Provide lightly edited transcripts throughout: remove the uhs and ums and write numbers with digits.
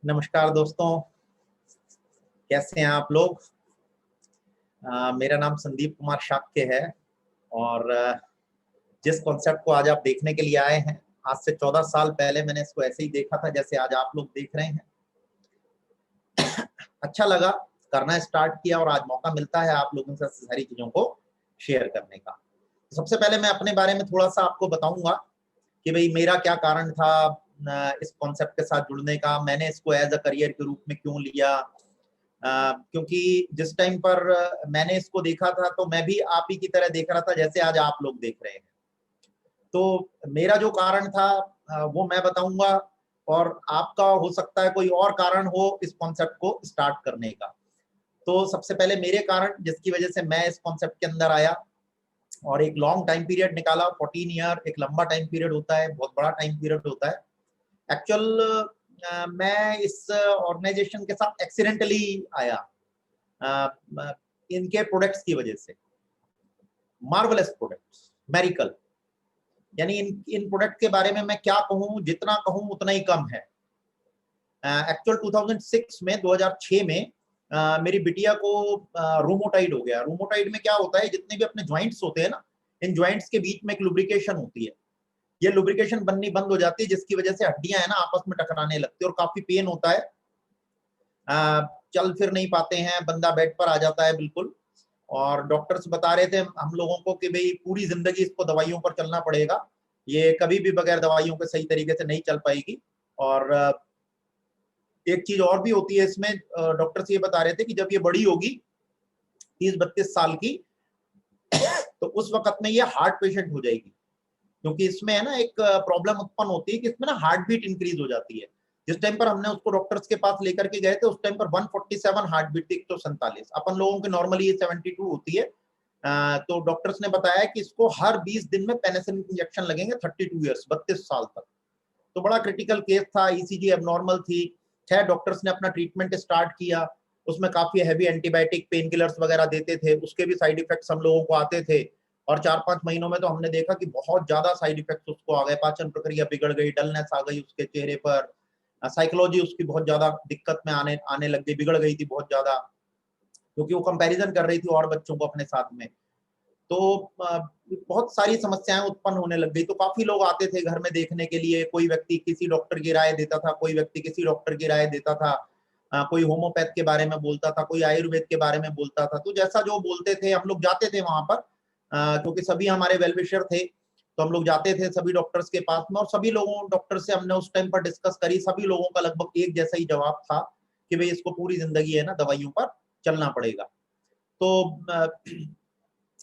नमस्कार दोस्तों, कैसे हैं आप लोग। मेरा नाम संदीप कुमार शाक्य है और जिस कॉन्सेप्ट को आज आप देखने के लिए आए हैं, आज से 14 साल पहले मैंने इसको ऐसे ही देखा था जैसे आज आप लोग देख रहे हैं। अच्छा लगा, करना स्टार्ट किया और आज मौका मिलता है आप लोगों से सारी चीजों को शेयर करने का। सबसे पहले मैं अपने बारे में थोड़ा सा आपको बताऊंगा कि भाई मेरा क्या कारण था इस कॉन्सेप्ट के साथ जुड़ने का, मैंने इसको एज अ करियर के रूप में क्यों लिया। क्योंकि जिस टाइम पर मैंने इसको देखा था तो मैं भी आप ही की तरह देख रहा था जैसे आज आप लोग देख रहे हैं। तो मेरा जो कारण था वो मैं बताऊंगा और आपका हो सकता है कोई और कारण हो इस कॉन्सेप्ट को स्टार्ट करने का। तो सबसे पहले मेरे कारण जिसकी वजह से मैं इस कॉन्सेप्ट के अंदर आया और एक लॉन्ग टाइम पीरियड निकाला। 14 ईयर एक लंबा टाइम पीरियड होता है, बहुत बड़ा टाइम पीरियड होता है। एक्चुअल मैं इस ऑर्गेनाइजेशन के साथ एक्सीडेंटली आया इनके प्रोडक्ट्स की वजह से। मार्वलस प्रोडक्ट्स, मेरिकल, यानी इन प्रोडक्ट के बारे में मैं क्या कहूं, जितना कहूं उतना ही कम है। एक्चुअल 2006 में मेरी बिटिया को रूमोटाइड हो गया। रूमोटाइड में क्या होता है, जितने भी अपने ज्वाइंट्स होते हैं ना, इन ज्वाइंट्स के बीच में एक लुब्रिकेशन होती है। ये लुब्रिकेशन बननी बंद हो जाती है जिसकी वजह से हड्डियां है ना आपस में टकराने लगती है और काफी पेन होता है। चल फिर नहीं पाते हैं, बंदा बेड पर आ जाता है बिल्कुल। और डॉक्टर्स बता रहे थे हम लोगों को कि भाई पूरी जिंदगी इसको दवाइयों पर चलना पड़ेगा, ये कभी भी बगैर दवाइयों के सही तरीके से नहीं चल पाएगी। और एक चीज और भी होती है इसमें, डॉक्टर्स ये बता रहे थे कि जब ये बड़ी होगी 30-32 साल की तो उस वक्त में ये हार्ट पेशेंट हो जाएगी। क्योंकि इसमें है ना एक प्रॉब्लम उत्पन्न होती है कि इसमें ना हार्ट बीट इंक्रीज हो जाती है। जिस टाइम पर हमने उसको डॉक्टर्स के पास लेकर के गए थे उस टाइम पर 147 हार्ट बीट थी, 147। अपन लोगों की नॉर्मली ये 72 होती है। तो डॉक्टर्स ने बताया कि इसको हर 20 दिन में पेनिसिलिन इंजेक्शन लगेंगे 32 ईयर्स, 32 साल तक। तो बड़ा क्रिटिकल केस था, ईसीजी एबनॉर्मल थी। खैर डॉक्टर्स ने अपना ट्रीटमेंट स्टार्ट किया, उसमें काफी हैवी एंटीबायोटिक पेन किलर्स वगैरह देते थे, उसके भी साइड इफेक्ट्स हम लोगों को आते थे। और 4-5 महीनों में तो हमने देखा कि बहुत ज्यादा साइड इफेक्ट्स उसको आ गए, पाचन प्रक्रिया बिगड़ गई, डलनेस आ गई उसके चेहरे पर, साइकोलॉजी उसकी बहुत ज्यादा दिक्कत में आने लग गई, बिगड़ गई थी बहुत ज्यादा, क्योंकि वो कंपैरिजन कर रही थी और बच्चों को अपने साथ में। तो बहुत सारी समस्याएं उत्पन्न होने लग गई। तो काफी लोग आते थे घर में देखने के लिए, कोई व्यक्ति किसी डॉक्टर की राय देता था, कोई व्यक्ति किसी डॉक्टर की राय देता था, कोई होम्योपैथ के बारे में बोलता था, कोई आयुर्वेद के बारे में बोलता था। तो जैसा जो बोलते थे हम लोग जाते थे वहां पर, क्योंकि सभी हमारे वेलविशर थे। तो हम लोग जाते थे सभी डॉक्टर्स के पास में और सभी लोगों डॉक्टर से हमने उस टाइम पर डिस्कस करी। सभी लोगों का लगभग एक जैसा ही जवाब था कि भाई इसको पूरी जिंदगी है ना दवाइयों पर चलना पड़ेगा। तो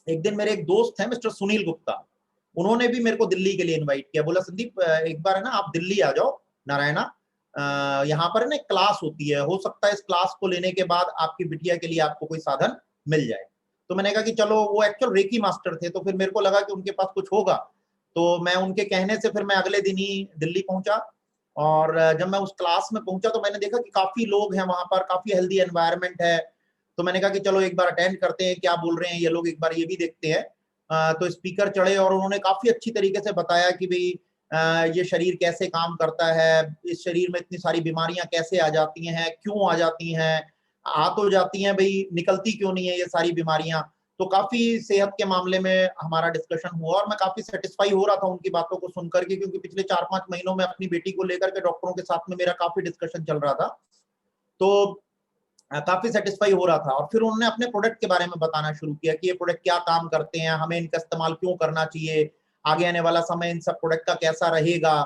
एक दिन मेरे एक दोस्त हैं मिस्टर सुनील गुप्ता, उन्होंने भी मेरे को दिल्ली के लिए इनवाइट किया। बोला संदीप एक बार है ना आप दिल्ली आ जाओ नारायणा, यहाँ पर ना एक क्लास होती है, हो सकता है इस क्लास को लेने के बाद आपकी बिटिया के लिए आपको कोई साधन मिल जाए। तो मैंने कहा कि चलो, वो एक्चुअल रेकी मास्टर थे तो फिर मेरे को लगा कि उनके पास कुछ होगा। तो मैं उनके कहने से फिर मैं अगले दिन ही दिल्ली पहुंचा। और जब मैं उस क्लास में पहुंचा तो मैंने देखा कि काफी लोग हैं वहां पर, काफी हेल्दी एनवायरनमेंट है। तो मैंने कहा कि चलो एक बार अटेंड करते हैं, क्या बोल रहे हैं ये लोग, एक बार ये भी देखते हैं। तो स्पीकर चढ़े और उन्होंने काफी अच्छी तरीके से बताया कि भाई ये शरीर कैसे काम करता है, इस शरीर में इतनी सारी बीमारियां कैसे आ जाती हैं, क्यों आ जाती हैं, आ तो जाती हैं भाई, निकलती क्यों नहीं है ये सारी बीमारियां। तो काफी सेहत के मामले में हमारा डिस्कशन हुआ और मैं काफी सेटिस्फाई हो रहा था उनकी बातों को सुनकर के, क्योंकि पिछले 4-5 महीनों में अपनी बेटी को लेकर के डॉक्टरों के साथ में मेरा काफी डिस्कशन चल रहा था। तो काफी सेटिस्फाई हो रहा था। और फिर उन्होंने अपने प्रोडक्ट के बारे में बताना शुरू किया कि ये प्रोडक्ट क्या काम करते हैं, हमें इनका इस्तेमाल क्यों करना चाहिए, आगे आने वाला समय इन सब प्रोडक्ट का कैसा रहेगा,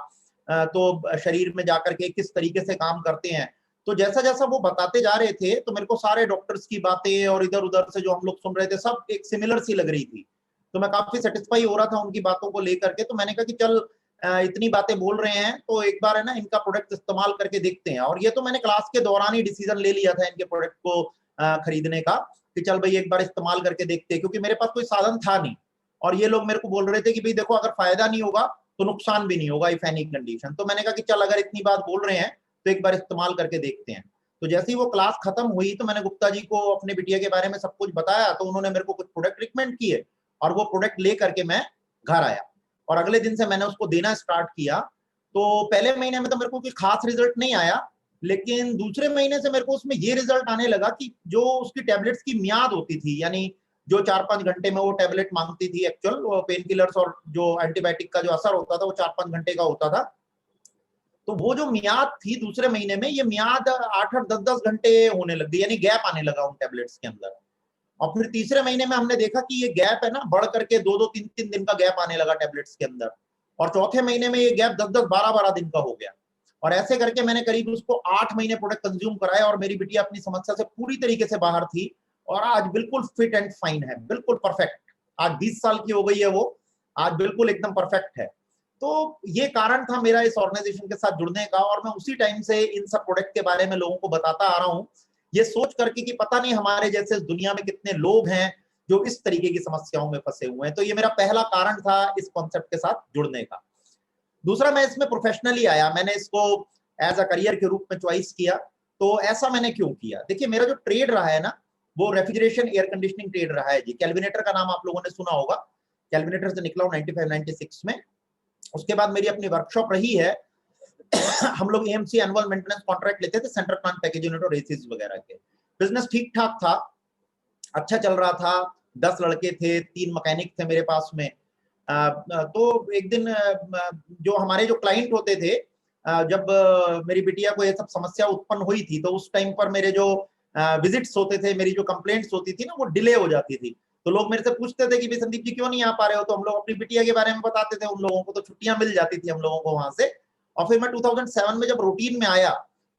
तो शरीर में जाकर के किस तरीके से काम करते हैं। तो जैसा जैसा वो बताते जा रहे थे तो मेरे को सारे डॉक्टर्स की बातें और इधर उधर से जो हम लोग सुन रहे थे सब एक सिमिलर सी लग रही थी। तो मैं काफी सेटिस्फाई हो रहा था उनकी बातों को लेकर के। तो मैंने कहा कि चल इतनी बातें बोल रहे हैं तो एक बार है ना इनका प्रोडक्ट इस्तेमाल करके देखते हैं। और ये तो मैंने क्लास के दौरान ही डिसीजन ले लिया था इनके प्रोडक्ट को खरीदने का, कि चल भाई एक बार इस्तेमाल करके देखते हैं, क्योंकि मेरे पास कोई साधन था नहीं। और ये लोग मेरे को बोल रहे थे कि भाई देखो अगर फायदा नहीं होगा तो नुकसान भी नहीं होगा इफ एनी कंडीशन। तो मैंने कहा कि चल अगर इतनी बात बोल रहे हैं तो एक बार इस्तेमाल करके देखते हैं। तो जैसे ही वो क्लास खत्म हुई तो मैंने गुप्ता जी को अपने बिटिया के बारे में सब कुछ बताया। तो उन्होंने मेरे को कुछ प्रोडक्ट रिकमेंड किए और वो प्रोडक्ट ले करके मैं घर आया और अगले दिन से मैंने उसको देना स्टार्ट किया। तो पहले महीने में तो मेरे को कोई खास रिजल्ट नहीं आया, लेकिन दूसरे महीने से मेरे को उसमें ये रिजल्ट आने लगा कि जो उसकी टैबलेट्स की मियाद होती थी, यानी जो 4-5 घंटे में वो टैबलेट मांगती थी एक्चुअल पेन किलर्स और जो एंटीबायोटिक का जो असर होता था वो 4-5 घंटे का होता था, तो वो जो मियाद थी दूसरे महीने में, ये मियाद 8-8 10-10 घंटे होने लग गई, यानी गैप आने लगा उन टैबलेट्स के अंदर। और फिर तीसरे महीने में हमने देखा कि ये गैप है ना बढ़ करके 2-2 3-3 दिन का गैप आने लगा टैबलेट्स के अंदर, और चौथे महीने में ये गैप 10-10 12-12 दिन का हो गया। और ऐसे करके मैंने करीब उसको 8 महीने प्रोडक्ट कंज्यूम कराए और मेरी बिटिया अपनी समस्या से पूरी तरीके से बाहर थी और आज बिल्कुल फिट एंड फाइन है, बिल्कुल परफेक्ट। आज 20 साल की हो गई है वो, आज बिल्कुल एकदम परफेक्ट है। तो ये कारण था मेरा इस ऑर्गेनाइजेशन के साथ जुड़ने का, और मैं उसी टाइम से इन सब प्रोडक्ट के बारे में लोगों को बताता आ रहा हूँ, ये सोच करके कि पता नहीं हमारे जैसे इस दुनिया में कितने लोग हैं जो इस तरीके की समस्याओं में फंसे हुए हैं। तो ये मेरा पहला कारण था इस कॉन्सेप्ट के साथ जुड़ने का। दूसरा, मैं इसमें प्रोफेशनली आया, मैंने इसको एज अ करियर के रूप में चॉइस किया। तो ऐसा मैंने क्यों किया? देखिए, मेरा जो ट्रेड रहा है ना, वो रेफ्रिजरेशन एयर कंडीशनिंग ट्रेड रहा है जी। कैलविनेटर का नाम आप लोगों ने सुना होगा, कैलविनेटर से निकला हूं 95-96 में। उसके बाद मेरी अपनी वर्कशॉप रही है। हम लोग एएमसी एनुअल मेंटेनेंस कॉन्ट्रैक्ट लेते थे सेंट्रल प्लांट पैकेज यूनिट और एसीज वगैरह के। बिजनेस ठीक ठाक था, अच्छा चल रहा था। 10 लड़के थे, 3 मैकेनिक थे मेरे पास में। तो एक दिन जो हमारे जो क्लाइंट होते थे, जब मेरी बिटिया को ये सब समस्या उत्पन्न हुई थी, तो उस टाइम पर मेरे जो विजिट्स होते थे, मेरी जो कंप्लेंट्स होती थी ना, वो डिले हो जाती थी। तो लोग मेरे से पूछते थे कि भाई संदीप जी क्यों नहीं आ पा रहे हो, तो हम लोग अपनी बिटिया के बारे में बताते थे उन लोगों को, तो छुट्टियां मिल जाती थी हम लोगों को वहां से। और फिर मैं 2007 में जब रूटीन में आया,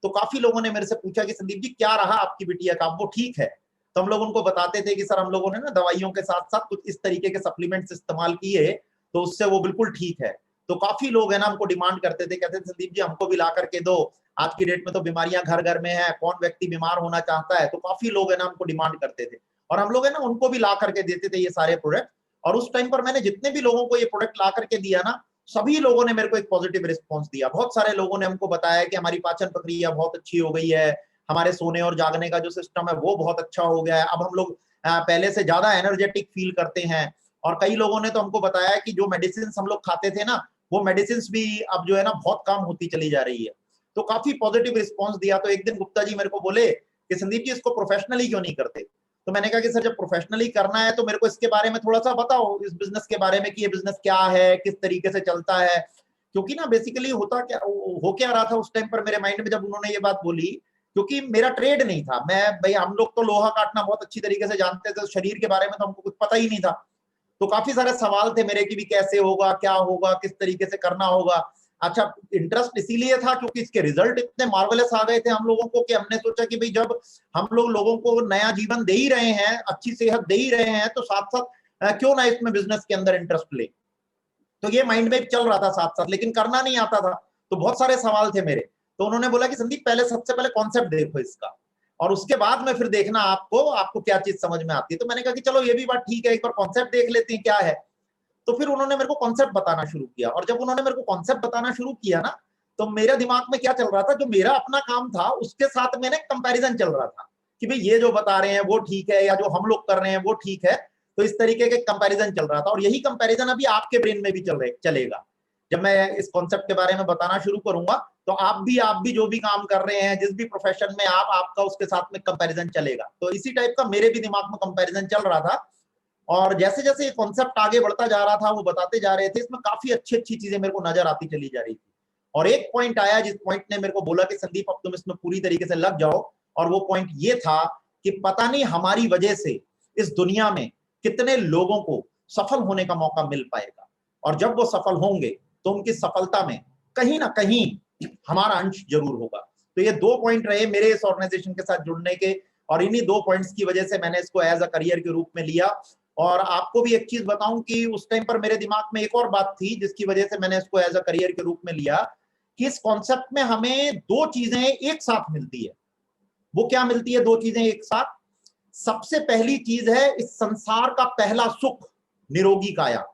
तो काफी लोगों ने मेरे से पूछा कि संदीप जी क्या रहा आपकी बिटिया का, वो ठीक है? तो हम लोग उनको बताते थे कि सर हम लोगों ने ना दवाइयों के साथ साथ कुछ इस तरीके के सप्लीमेंट्स इस्तेमाल किए, तो उससे वो बिल्कुल ठीक है। तो काफी लोग है ना हमको डिमांड करते थे, कहते थे संदीप जी हमको भी ला करके दो, आज की डेट में तो बीमारियां घर घर में है, कौन व्यक्ति बीमार होना चाहता है। तो काफी लोग है ना हमको डिमांड करते थे, और हम लोग है ना उनको भी ला करके देते थे ये सारे प्रोडक्ट। और उस टाइम पर मैंने जितने भी लोगों को ये प्रोडक्ट ला करके दिया ना, सभी लोगों ने मेरे को एक पॉजिटिव रिस्पॉन्स दिया। बहुत सारे लोगों ने हमको बताया कि हमारी पाचन प्रक्रिया बहुत अच्छी हो गई है, हमारे सोने और जागने का जो सिस्टम है वो बहुत अच्छा हो गया है, अब हम लोग पहले से ज्यादा एनर्जेटिक फील करते हैं। और कई लोगों ने तो हमको बताया कि जो मेडिसिन हम लोग खाते थे ना, वो मेडिसिन भी अब जो है ना बहुत कम होती चली जा रही है। तो काफी पॉजिटिव रिस्पॉन्स दिया। तो एक दिन गुप्ता जी मेरे को बोले कि संदीप जी इसको प्रोफेशनली क्यों नहीं करते? तो मैंने कहा कि सर जब प्रोफेशनली करना है तो मेरे को इसके बारे में थोड़ा सा बताओ, इस बिजनेस के बारे में कि ये बिजनेस क्या है, किस तरीके से चलता है। क्योंकि ना बेसिकली होता क्या हो क्या रहा था उस टाइम पर मेरे माइंड में जब उन्होंने ये बात बोली, क्योंकि मेरा ट्रेड नहीं था। मैं भाई, हम लोग तो लोहा काटना बहुत अच्छी तरीके से जानते थे, शरीर के बारे में तो हमको कुछ पता ही नहीं था। तो काफी सारे सवाल थे मेरे कि भी कैसे होगा, क्या होगा, किस तरीके से करना होगा। अच्छा, इंटरेस्ट इसीलिए था क्योंकि इसके रिजल्ट इतने मार्वेलस आ गए थे हम लोगों को कि हमने सोचा कि भाई जब हम लोग लोगों को नया जीवन दे ही रहे हैं, अच्छी सेहत दे ही रहे हैं, तो साथ साथ क्यों ना इसमें बिजनेस के अंदर इंटरेस्ट ले। तो ये माइंड में चल रहा था साथ साथ, लेकिन करना नहीं आता था। तो बहुत सारे सवाल थे मेरे। तो उन्होंने बोला कि संदीप पहले सबसे पहले कॉन्सेप्ट देखो इसका, और उसके बाद में फिर देखना आपको क्या चीज समझ में आती है। तो मैंने कहा कि चलो ये भी बात ठीक है, एक बार कॉन्सेप्ट देख लेते हैं क्या है। तो फिर उन्होंने मेरे को कॉन्सेप्ट बताना शुरू किया, और जब उन्होंने मेरे को कॉन्सेप्ट बताना शुरू किया ना, तो मेरे दिमाग में क्या चल रहा था, जो मेरा अपना काम था उसके साथ मैंने कंपैरिजन चल रहा था कि भाई ये जो बता रहे हैं वो ठीक है, या जो हम लोग कर रहे हैं वो ठीक है। तो इस तरीके के कंपैरिजन चल रहा था, और यही कंपैरिजन अभी आपके ब्रेन में भी चलेगा। जब मैं इस कॉन्सेप्ट के बारे में बताना शुरू करूंगा, तो आप भी जो भी काम कर रहे हैं, जिस भी प्रोफेशन में आपका उसके साथ में कंपैरिजन चलेगा। तो इसी टाइप का मेरे भी दिमाग में कंपैरिजन चल रहा था। और जैसे जैसे ये कॉन्सेप्ट आगे बढ़ता जा रहा था, वो बताते जा रहे थे, इसमें काफी अच्छी अच्छी चीजें मेरे को नजर आती चली जा रही थी। और एक पॉइंट आया जिस पॉइंट ने मेरे को बोला कि संदीप अब तुम इसमें पूरी तरीके से लग जाओ। और वो पॉइंट ये था कि पता नहीं हमारी वजह से इस दुनिया में कितने लोगों को सफल होने का मौका मिल पाएगा, और जब वो सफल होंगे तो उनकी सफलता में कहीं ना कहीं हमारा अंश जरूर होगा। तो ये 2 पॉइंट रहे मेरे इस ऑर्गेनाइजेशन के साथ जुड़ने के, और इन्हीं 2 पॉइंट्स की वजह से मैंने इसको एज अ करियर के रूप में लिया। और आपको भी एक चीज बताऊं कि उस टाइम पर मेरे दिमाग में एक और बात थी जिसकी वजह से मैंने इसको एज अ करियर के रूप में लिया, कि इस कॉन्सेप्ट में हमें 2 चीजें एक साथ मिलती है। वो क्या मिलती है 2 चीजें एक साथ? सबसे पहली चीज है इस संसार का पहला सुख, निरोगी काया।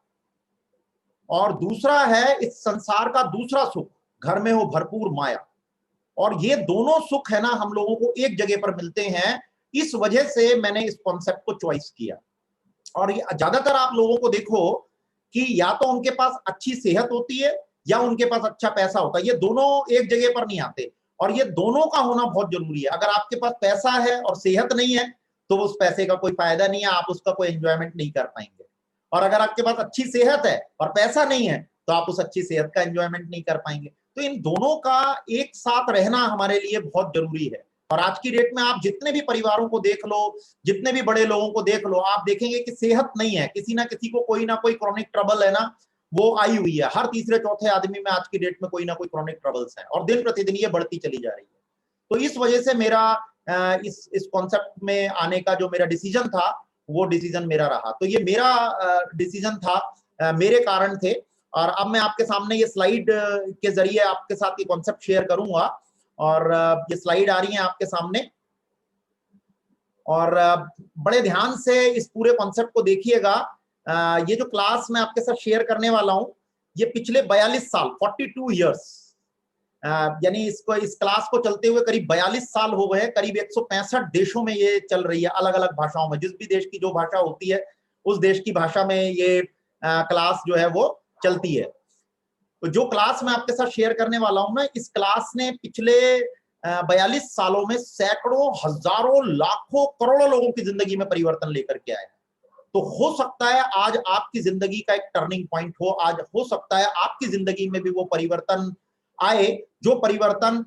और दूसरा है इस संसार का दूसरा सुख, घर में हो भरपूर माया। और ये दोनों सुख है ना हम लोगों को एक जगह पर मिलते हैं। इस वजह से मैंने इस कॉन्सेप्ट को चॉइस किया। और ज्यादातर आप लोगों को देखो कि या तो उनके पास अच्छी सेहत होती है या उनके पास अच्छा पैसा होता है, ये दोनों एक जगह पर नहीं आते। और ये दोनों का होना बहुत जरूरी है। अगर आपके पास पैसा है और सेहत नहीं है तो उस पैसे का कोई फायदा नहीं है, आप उसका कोई एंजॉयमेंट नहीं कर पाएंगे। और अगर आपके पास अच्छी सेहत है और पैसा नहीं है तो आप उस अच्छी सेहत का एंजॉयमेंट नहीं कर पाएंगे। तो इन दोनों का एक साथ रहना हमारे लिए बहुत जरूरी है। और आज की डेट में आप जितने भी परिवारों को देख लो, जितने भी बड़े लोगों को देख लो, आप देखेंगे कि सेहत नहीं है, किसी ना किसी को कोई ना कोई क्रॉनिक ट्रबल है ना, वो आई हुई है। हर तीसरे चौथे आदमी में आज की डेट में कोई ना कोई क्रॉनिक ट्रबल्स है और दिन प्रतिदिन ये बढ़ती चली जा रही है। तो इस वजह से मेरा इस कॉन्सेप्ट में आने का जो मेरा डिसीजन था वो डिसीजन मेरा रहा। तो ये मेरा डिसीजन था, मेरे कारण थे। और अब मैं आपके सामने ये स्लाइड के जरिए आपके साथ ये कॉन्सेप्ट शेयर करूंगा। और ये स्लाइड आ रही है आपके सामने, और बड़े ध्यान से इस पूरे कॉन्सेप्ट को देखिएगा। ये जो क्लास मैं आपके साथ शेयर करने वाला हूं, ये पिछले 42 साल 42 इयर्स, यानी इस क्लास को चलते हुए करीब 42 साल हो गए। करीब 165 देशों में ये चल रही है, अलग अलग भाषाओं में। जिस भी देश की जो भाषा होती है उस देश की भाषा में ये क्लास जो है वो चलती है। तो जो क्लास मैं आपके साथ शेयर करने वाला हूं ना, इस क्लास ने पिछले 42 सालों में सैकड़ों, हजारों, लाखों, करोड़ों लोगों की जिंदगी में परिवर्तन लेकर के आया है। तो हो सकता है आज आपकी जिंदगी का एक टर्निंग पॉइंट हो, आज हो सकता है आपकी जिंदगी में भी वो परिवर्तन आए जो परिवर्तन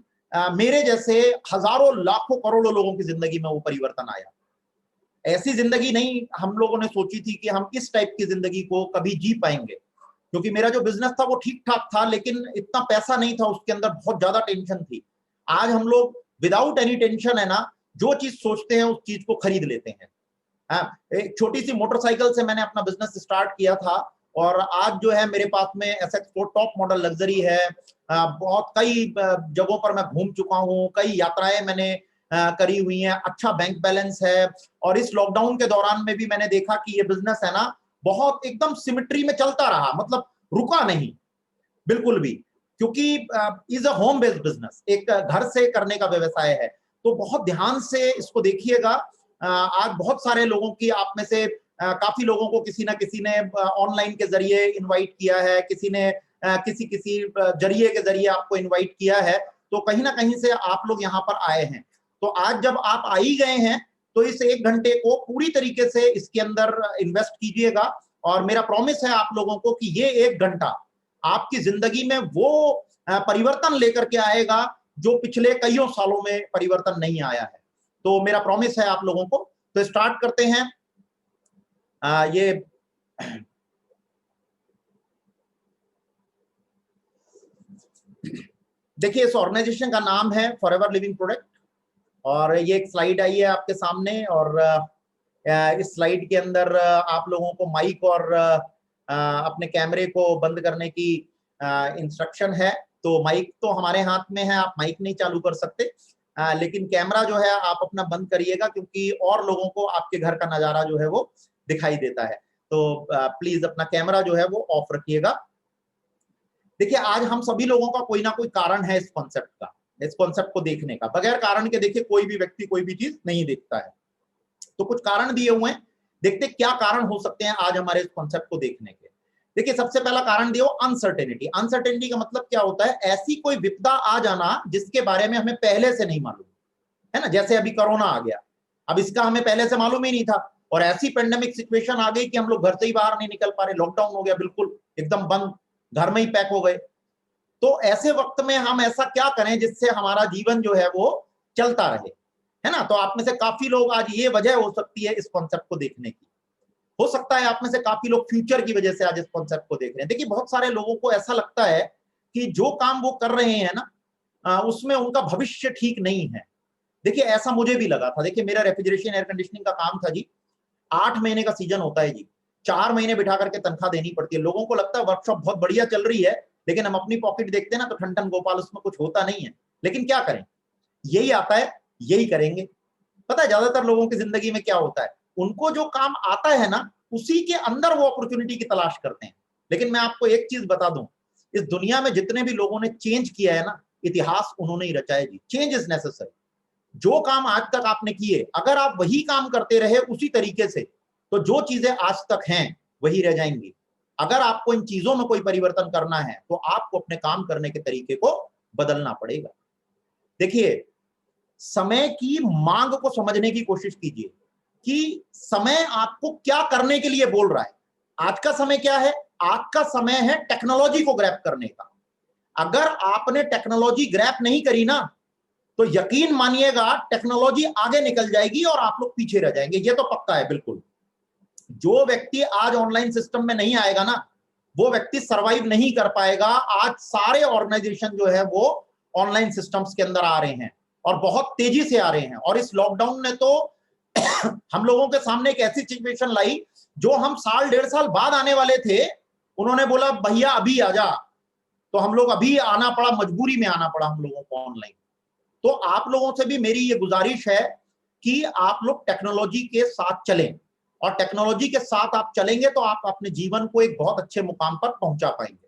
मेरे जैसे हजारों, लाखों, करोड़ों लोगों की जिंदगी में वो परिवर्तन आया। ऐसी जिंदगी नहीं हम लोगों ने सोची थी कि हम इस टाइप की जिंदगी को कभी जी पाएंगे, क्योंकि मेरा जो बिजनेस था वो ठीक ठाक था, लेकिन इतना पैसा नहीं था, उसके अंदर बहुत ज्यादा टेंशन थी। आज हम लोग विदाउट एनी टेंशन है ना, जो चीज सोचते हैं उस चीज को खरीद लेते हैं। एक छोटी सी मोटरसाइकिल से मैंने अपना बिजनेस स्टार्ट किया था, और आज जो है मेरे पास में SX4 टॉप मॉडल लग्जरी है। बहुत कई जगहों पर मैं घूम चुका हूँ, कई यात्राएं मैंने करी हुई हैं, अच्छा बैंक बैलेंस है। और इस लॉकडाउन के दौरान में भी मैंने देखा कि ये बिजनेस है ना बहुत एकदम सिमेट्री में चलता रहा, मतलब रुका नहीं बिल्कुल भी, क्योंकि is a home based business, एक घर से करने का व्यवसाय है। तो बहुत ध्यान से इसको देखिएगा। आज बहुत सारे लोगों की, आप में से काफी लोगों को किसी ना किसी ने ऑनलाइन के जरिए इनवाइट किया है, किसी ने किसी जरिए के जरिए आपको इनवाइट किया है। तो कहीं ना कहीं से आप लोग यहाँ पर आए हैं। तो आज जब आप आ ही गए हैं तो इस 1 घंटे को पूरी तरीके से इसके अंदर इन्वेस्ट कीजिएगा। और मेरा प्रॉमिस है आप लोगों को कि ये 1 घंटा आपकी जिंदगी में वो परिवर्तन लेकर के आएगा जो पिछले कईयों सालों में परिवर्तन नहीं आया है। तो मेरा प्रॉमिस है आप लोगों को। तो स्टार्ट करते हैं। ये देखिए, इस ऑर्गेनाइजेशन का नाम है फॉरएवर लिविंग प्रोडक्ट। और ये एक स्लाइड आई है आपके सामने, और इस स्लाइड के अंदर आप लोगों को माइक और अपने कैमरे को बंद करने की इंस्ट्रक्शन है। तो माइक तो हमारे हाथ में है, आप माइक नहीं चालू कर सकते, लेकिन कैमरा जो है आप अपना बंद करिएगा, क्योंकि और लोगों को आपके घर का नजारा जो है वो दिखाई देता है। तो प्लीज अपना कैमरा जो है वो ऑफ रखिएगा। देखिए, आज हम सभी लोगों का कोई ना कोई कारण है इस कॉन्सेप्ट का, इस कॉन्सेप्ट को देखने का। बगैर कारण के देखिए कोई भी व्यक्ति कोई भी चीज नहीं देखता है। तो कुछ कारण दिए हुए हैं, देखते क्या कारण हो सकते हैं आज हमारे इस कॉन्सेप्ट को देखने के। देखिए, सबसे पहला कारण दिया अनसर्टेनिटी। अनसर्टेनिटी का मतलब क्या होता है? ऐसी कोई विपदा आ जाना जिसके बारे में हमें पहले से नहीं मालूम है ना। जैसे अभी कोरोना आ गया, अब इसका हमें पहले से मालूम ही नहीं था, और ऐसी पेंडेमिक सिचुएशन आ गई कि हम लोग घर से ही बाहर नहीं निकल पा रहे, लॉकडाउन हो गया, बिल्कुल एकदम बंद, घर में ही पैक हो गए। तो ऐसे वक्त में हम ऐसा क्या करें जिससे हमारा जीवन जो है वो चलता रहे, है ना। तो आप में से काफी लोग, आज ये वजह हो सकती है इस कॉन्सेप्ट को देखने की। हो सकता है आप में से काफी लोग फ्यूचर की वजह से आज इस कॉन्सेप्ट को देख रहे हैं। देखिए, बहुत सारे लोगों को ऐसा लगता है कि जो काम वो कर रहे हैं ना, उसमें उनका भविष्य ठीक नहीं है। देखिए, ऐसा मुझे भी लगा था। देखिए, मेरा रेफ्रिजरेशन एयर कंडीशनिंग का काम था जी। 8 महीने का सीजन होता है जी, 4 महीने बिठा करके तनख्वाह देनी पड़ती है। लोगों को लगता है वर्कशॉप बहुत बढ़िया चल रही है, लेकिन हम अपनी पॉकेट देखते हैं ना तो ठन ठन गोपाल, उसमें कुछ होता नहीं है। लेकिन क्या करें, यही आता है, यही करेंगे। पता है ज्यादातर लोगों की जिंदगी में क्या होता है, उनको जो काम आता है ना उसी के अंदर वो अपॉर्चुनिटी की तलाश करते हैं। लेकिन मैं आपको एक चीज बता दूं, इस दुनिया में जितने भी लोगों ने चेंज किया है ना, इतिहास उन्होंने ही रचा है जी। Change is necessary. जो काम आज तक आपने किए, अगर आप वही काम करते रहे उसी तरीके से, तो जो चीजें आज तक हैं वही रह जाएंगी। अगर आपको इन चीजों में कोई परिवर्तन करना है तो आपको अपने काम करने के तरीके को बदलना पड़ेगा। देखिए, समय की मांग को समझने की कोशिश कीजिए कि समय आपको क्या करने के लिए बोल रहा है। आज का समय क्या है? आज का समय है टेक्नोलॉजी को ग्रैब करने का। अगर आपने टेक्नोलॉजी ग्रैब नहीं करी ना, तो यकीन मानिएगा टेक्नोलॉजी आगे निकल जाएगी और आप लोग पीछे रह जाएंगे। ये तो पक्का है बिल्कुल। जो व्यक्ति आज ऑनलाइन सिस्टम में नहीं आएगा ना, वो व्यक्ति सरवाइव नहीं कर पाएगा। आज सारे ऑर्गेनाइजेशन जो है वो ऑनलाइन सिस्टम्स के अंदर आ रहे हैं और बहुत तेजी से आ रहे हैं। और इस लॉकडाउन ने तो हम लोगों के सामने एक ऐसी सिचुएशन लाई जो हम साल 1.5 साल बाद आने वाले थे। उन्होंने बोला भैया अभी आ जा, तो हम लोग अभी आना पड़ा, मजबूरी में आना पड़ा हम लोगों को ऑनलाइन। तो आप लोगों से भी मेरी ये गुजारिश है कि आप लोग टेक्नोलॉजी के साथ चलें, और टेक्नोलॉजी के साथ आप चलेंगे तो आप अपने जीवन को एक बहुत अच्छे मुकाम पर पहुंचा पाएंगे।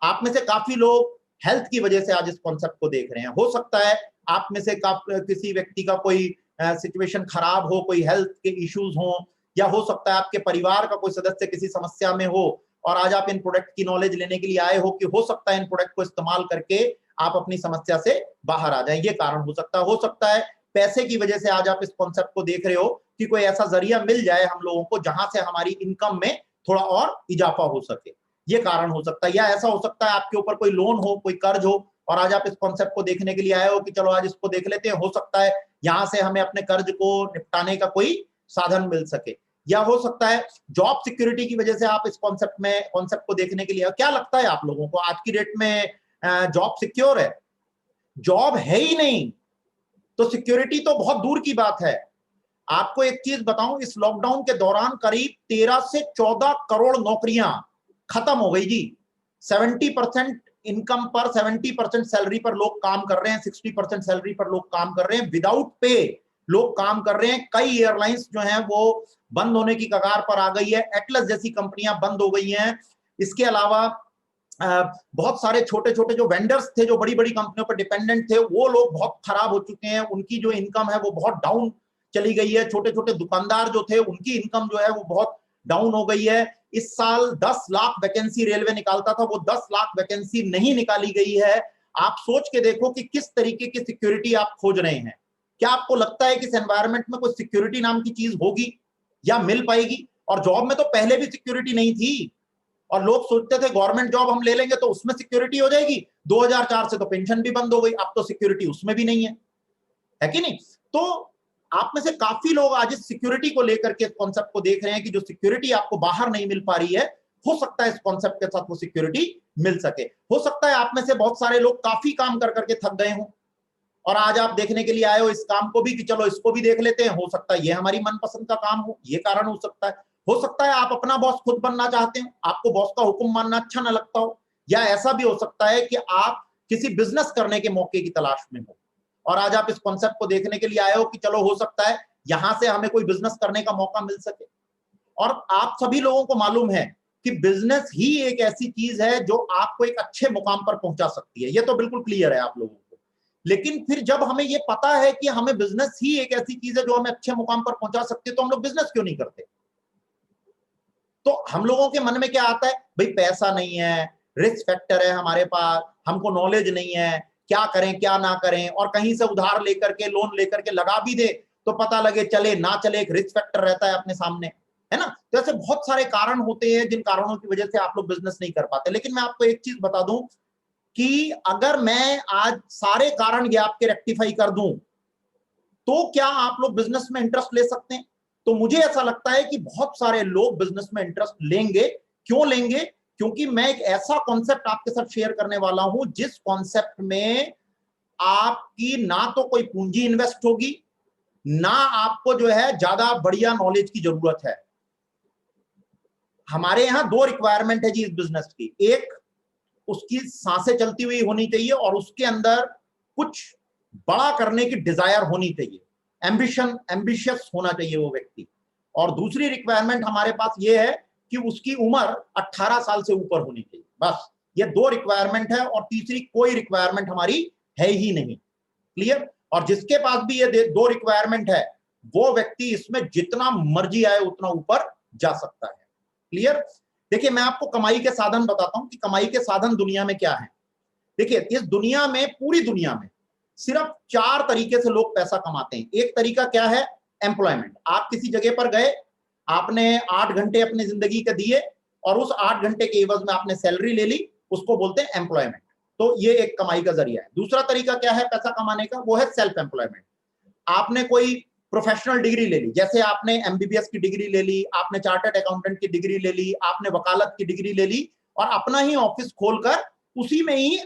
आप में से काफी लोग हेल्थ की वजह से आज इस कॉन्सेप्ट को देख रहे हैं। हो सकता है आप में से किसी व्यक्ति का कोई सिचुएशन खराब हो, कोई हेल्थ के इश्यूज हो, या हो सकता है आपके परिवार का कोई सदस्य किसी समस्या में हो और आज आप इन प्रोडक्ट की नॉलेज लेने के लिए आए हो कि हो सकता है इन प्रोडक्ट को इस्तेमाल करके आप अपनी समस्या से बाहर आ जाएं। ये कारण हो सकता है। हो सकता है पैसे की वजह से आज आप इस कॉन्सेप्ट को देख रहे हो कि कोई ऐसा जरिया मिल जाए हम लोगों को जहां से हमारी इनकम में थोड़ा और इजाफा हो सके। ये कारण हो सकता है। या ऐसा हो सकता है आपके ऊपर कोई लोन हो, कोई कर्ज हो और आज आप इस कॉन्सेप्ट को देखने के लिए आए हो कि चलो आज इसको देख लेते हैं, हो सकता है यहां से हमें अपने कर्ज को निपटाने का कोई साधन मिल सके। या हो सकता है जॉब सिक्योरिटी की वजह से आप इस कॉन्सेप्ट को देखने के लिए। क्या लगता है आप लोगों को आज की डेट में जॉब सिक्योर है? जॉब है ही नहीं तो सिक्योरिटी तो बहुत दूर की बात है। आपको एक चीज बताऊं, इस लॉकडाउन के दौरान करीब 13 से 14 करोड़ नौकरियां खत्म हो गई जी। 70% इनकम पर, 70% सैलरी पर लोग काम कर रहे हैं, 60% सैलरी पर लोग काम कर रहे हैं, विदाउट पे लोग काम कर रहे हैं। कई एयरलाइंस जो हैं वो बंद होने की कगार पर आ गई है। एटलस जैसी कंपनियां बंद हो गई हैं। इसके अलावा बहुत सारे छोटे छोटे जो वेंडर्स थे, जो बड़ी बड़ी कंपनियों पर डिपेंडेंट थे, वो लोग बहुत खराब हो चुके हैं। उनकी जो इनकम है वो बहुत डाउन चली गई है। छोटे छोटे दुकानदार जो थे उनकी इनकम जो है वो बहुत डाउन हो गई है। इस साल 10 लाख वैकेंसी रेलवे निकालता था, वो 10 लाख वैकेंसी नहीं निकाली गई है। आप सोच के देखो कि किस तरीके की सिक्योरिटी आप खोज रहे हैं। क्या आपको लगता है कि इस एनवायरमेंट में कोई सिक्योरिटी नाम की चीज होगी या मिल पाएगी? और जॉब में तो पहले भी सिक्योरिटी नहीं थी और लोग सोचते थे गवर्नमेंट जॉब हम ले लेंगे तो उसमें सिक्योरिटी हो जाएगी। 2004 से तो पेंशन भी बंद हो गई, अब तो सिक्योरिटी उसमें भी नहीं है कि नहीं? तो आप में से काफी लोग आज इस सिक्योरिटी को लेकर के कॉन्सेप्ट को देख रहे हैं कि जो सिक्योरिटी आपको बाहर नहीं मिल पा रही है, हो सकता है इस कॉन्सेप्ट के साथ वो सिक्योरिटी मिल सके। हो सकता है आप में से बहुत सारे लोग काफी काम कर करके थक गए हों और आज आप देखने के लिए आए हो इस काम को भी कि चलो इसको भी देख लेते हैं, हो सकता है ये हमारी मनपसंद का काम हो, ये कारण हो सकता है। हो सकता है आप अपना बॉस खुद बनना चाहते हो, आपको बॉस का हुक्म मानना अच्छा ना लगता हो। या ऐसा भी हो सकता है कि आप किसी बिजनेस करने के मौके की तलाश में हो और आज आप इस कॉन्सेप्ट को देखने के लिए आए हो कि चलो हो सकता है यहां से हमें कोई बिजनेस करने का मौका मिल सके। और आप सभी लोगों को मालूम है कि बिजनेस ही एक ऐसी चीज है जो आपको एक अच्छे मुकाम पर पहुंचा सकती है। ये तो बिल्कुल क्लियर है आप लोगों को। लेकिन फिर जब हमें ये पता है कि हमें बिजनेस ही एक ऐसी चीज है जो हमें अच्छे मुकाम पर पहुंचा सकती है, तो हम लोग बिजनेस क्यों नहीं करते? तो हम लोगों के मन में क्या आता है, भाई पैसा नहीं है, रिस्क फैक्टर है हमारे पास, हमको नॉलेज नहीं है, क्या करें क्या ना करें, और कहीं से उधार लेकर के, लोन लेकर के लगा भी दे तो पता लगे चले ना चले, एक रिस्क फैक्टर रहता है अपने सामने, है ना? तो ऐसे बहुत सारे कारण होते हैं जिन कारणों की वजह से आप लोग बिजनेस नहीं कर पाते। लेकिन मैं आपको एक चीज बता दूं कि अगर मैं आज सारे कारण ये आपके रेक्टिफाई कर दूं तो क्या आप लोग बिजनेस में इंटरेस्ट ले सकते हैं? तो मुझे ऐसा लगता है कि बहुत सारे लोग बिजनेस में इंटरेस्ट लेंगे। क्यों लेंगे? क्योंकि मैं एक ऐसा कॉन्सेप्ट आपके साथ शेयर करने वाला हूं जिस कॉन्सेप्ट में आपकी ना तो कोई पूंजी इन्वेस्ट होगी, ना आपको जो है ज्यादा बढ़िया नॉलेज की जरूरत है। हमारे यहां दो रिक्वायरमेंट है जी इस बिजनेस की। एक, उसकी सांसें चलती हुई होनी चाहिए और उसके अंदर कुछ बड़ा करने की डिजायर होनी चाहिए, एम्बिशियस होना चाहिए वो व्यक्ति। और दूसरी रिक्वायरमेंट हमारे पास ये है कि उसकी उम्र 18 साल से ऊपर होनी चाहिए। बस ये दो रिक्वायरमेंट है और तीसरी कोई रिक्वायरमेंट हमारी है ही नहीं। क्लियर? और जिसके पास भी ये दो रिक्वायरमेंट है वो व्यक्ति इसमें जितना मर्जी आए उतना ऊपर जा सकता है। क्लियर? देखिए मैं आपको कमाई के साधन बताता हूं कि कमाई के साधन दुनिया में क्या है। देखिए इस दुनिया में, पूरी दुनिया में सिर्फ 4 तरीके से लोग पैसा कमाते हैं। एक तरीका क्या है? एम्प्लॉयमेंट। आप किसी जगह पर गए, आपने 8 घंटे अपनी जिंदगी के दिए और उस 8 घंटे के एवज में आपने सैलरी ले ली, उसको बोलते हैं एम्प्लॉयमेंट। तो ये एक कमाई का जरिया है। दूसरा तरीका क्या है पैसा कमाने का? वो है सेल्फ एम्प्लॉयमेंट। आपने कोई प्रोफेशनल डिग्री ले ली, जैसे आपने एमबीबीएस की डिग्री ले ली, आपने चार्टर्ड अकाउंटेंट की डिग्री ले ली, आपने वकालत की डिग्री ले ली और अपना ही ऑफिस खोलकर उसी में ही